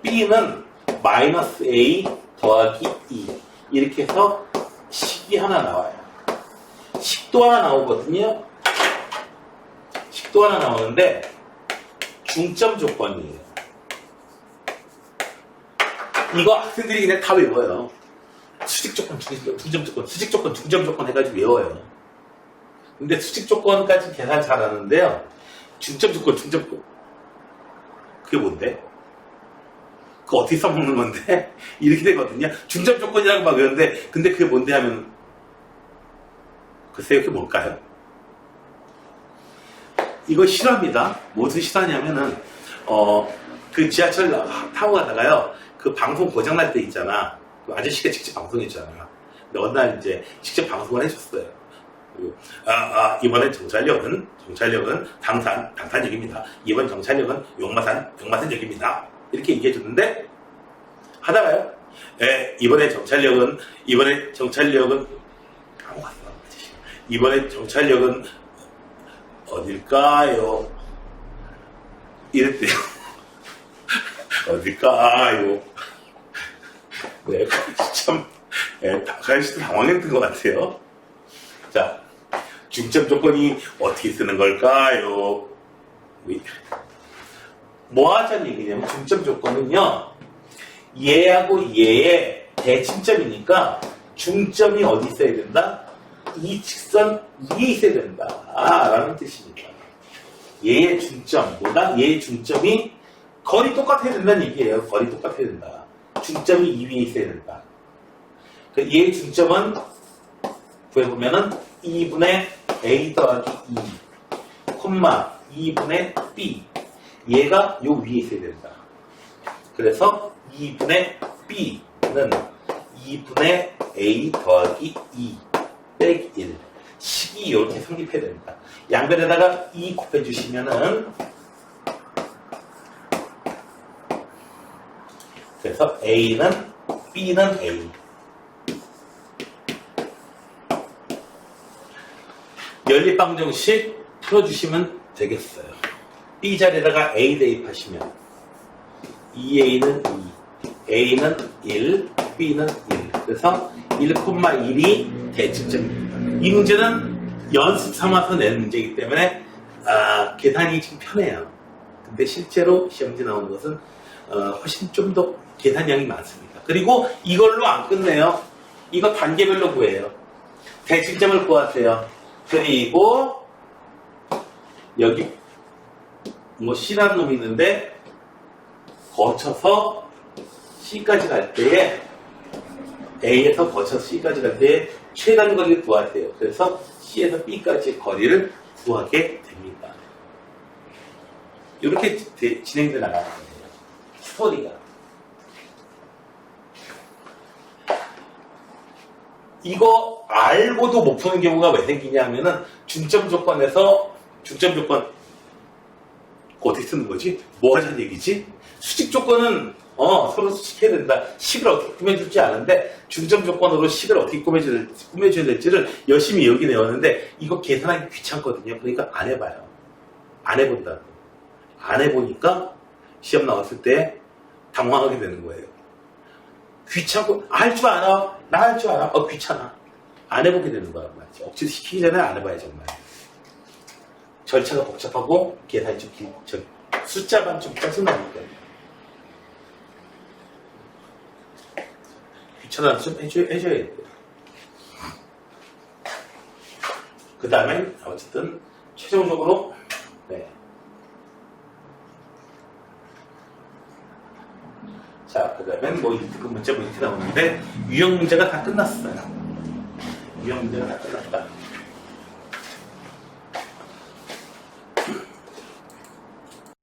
B는 마이너스 A 더하기 2 이렇게 해서 식이 하나 나와요. 식도 하나 나오거든요. 식도 하나 나오는데 중점 조건이에요. 이거 학생들이 그냥 다 외워요. 수직 조건, 중점 조건, 수직 조건, 중점 조건 해가지고 외워요. 근데 수직 조건까지 계산 잘하는데요. 중점 조건, 중점 조건. 그게 뭔데? 그거 어떻게 써먹는 건데? 이렇게 되거든요. 중점 조건이라고 막 외우는데, 근데 그게 뭔데 하면, 글쎄요, 그게 뭘까요? 이거 실화입니다. 무슨 실화냐면은, 그 지하철 타고 가다가요, 그 방송 고장날 때 있잖아. 그 아저씨가 직접 방송했잖아. 근데 어느 날 이제 직접 방송을 해줬어요. 이번에 정찰역은 당산역입니다. 이번 정찰역은 용마산역입니다. 이렇게 얘기해줬는데, 하다가요, 이번에 정찰역은, 이번에 정찰역은 어딜까요? 이랬대요. 어딜까요? 네, 참, 아저씨도 당황했던 것 같아요. 자, 중점 조건이 어떻게 쓰는 걸까요? 뭐 하자는 얘기냐면, 중점 조건은요, 얘하고 얘의 대칭점이니까, 중점이 어디 있어야 된다? 이 직선 위에 있어야 된다. 라는 뜻입니다. 얘의 중점, 얘의 중점이 거리 똑같아야 된다는 얘기예요. 거리 똑같아야 된다. 중점이 이 위에 있어야 된다. 얘의 중점은 구해보면은 2분의 A 더하기 2, 2분의 B. 얘가 요 위에 있어야 된다. 그래서 2분의 B는 2분의 A 더하기 2 빼기 1. 식이 이렇게 성립해야 됩니다. 양변에다가 2 곱해주시면은, 그래서 A는, B는 A. 연립방정식 풀어주시면 되겠어요. B 자리에다가 A 대입하시면 2A는 2, A는 1, B는 1. 그래서 1,1이 대칭점입니다. 이 문제는 연습 삼아서 낸 문제이기 때문에 계산이 좀 편해요. 근데 실제로 시험지 나오는 것은 훨씬 좀 더 계산량이 많습니다. 그리고 이걸로 안 끝내요. 이거 단계별로 구해요. 대칭점을 구하세요. 그리고 여기 뭐 C라는 놈이 있는데 거쳐서 C까지 갈 때에 A에서 거쳐서 C까지 갈 때에 최단 거리를 구하세요. 그래서 C에서 B까지의 거리를 구하게 됩니다. 이렇게 진행돼 나가는 거예요. 스토리가. 이거 알고도 못 푸는 경우가 왜 생기냐 하면은 중점 조건에서 중점 조건 어떻게 쓰는 거지? 뭐 하자는 얘기지? 수직 조건은 서로 수직해야 된다. 식을 어떻게 꾸며줄지 아는데 중점 조건으로 식을 어떻게 꾸며줘야 될지를 열심히 여기 내었는데 이거 계산하기 귀찮거든요. 그러니까 안 해봐요. 안 해본다고. 안 해보니까 시험 나왔을 때 당황하게 되는 거예요. 귀찮고 알 줄 알아. 나 할 줄 알아. 귀찮아. 안 해보게 되는 거란 말이죠. 억지로 시키기 전에 안 해봐야 정말. 절차가 복잡하고 계산이 좀 숫자만 좀 짜증나니까. 귀찮아 좀 해줘야 돼요. 그 다음에 어쨌든 최종적으로 네. 자, 그 다음에 뭐 그 문제 뭐 이렇게 나오는데 유형 문제가 다 끝났어요. 유형 문제가 다 끝났다.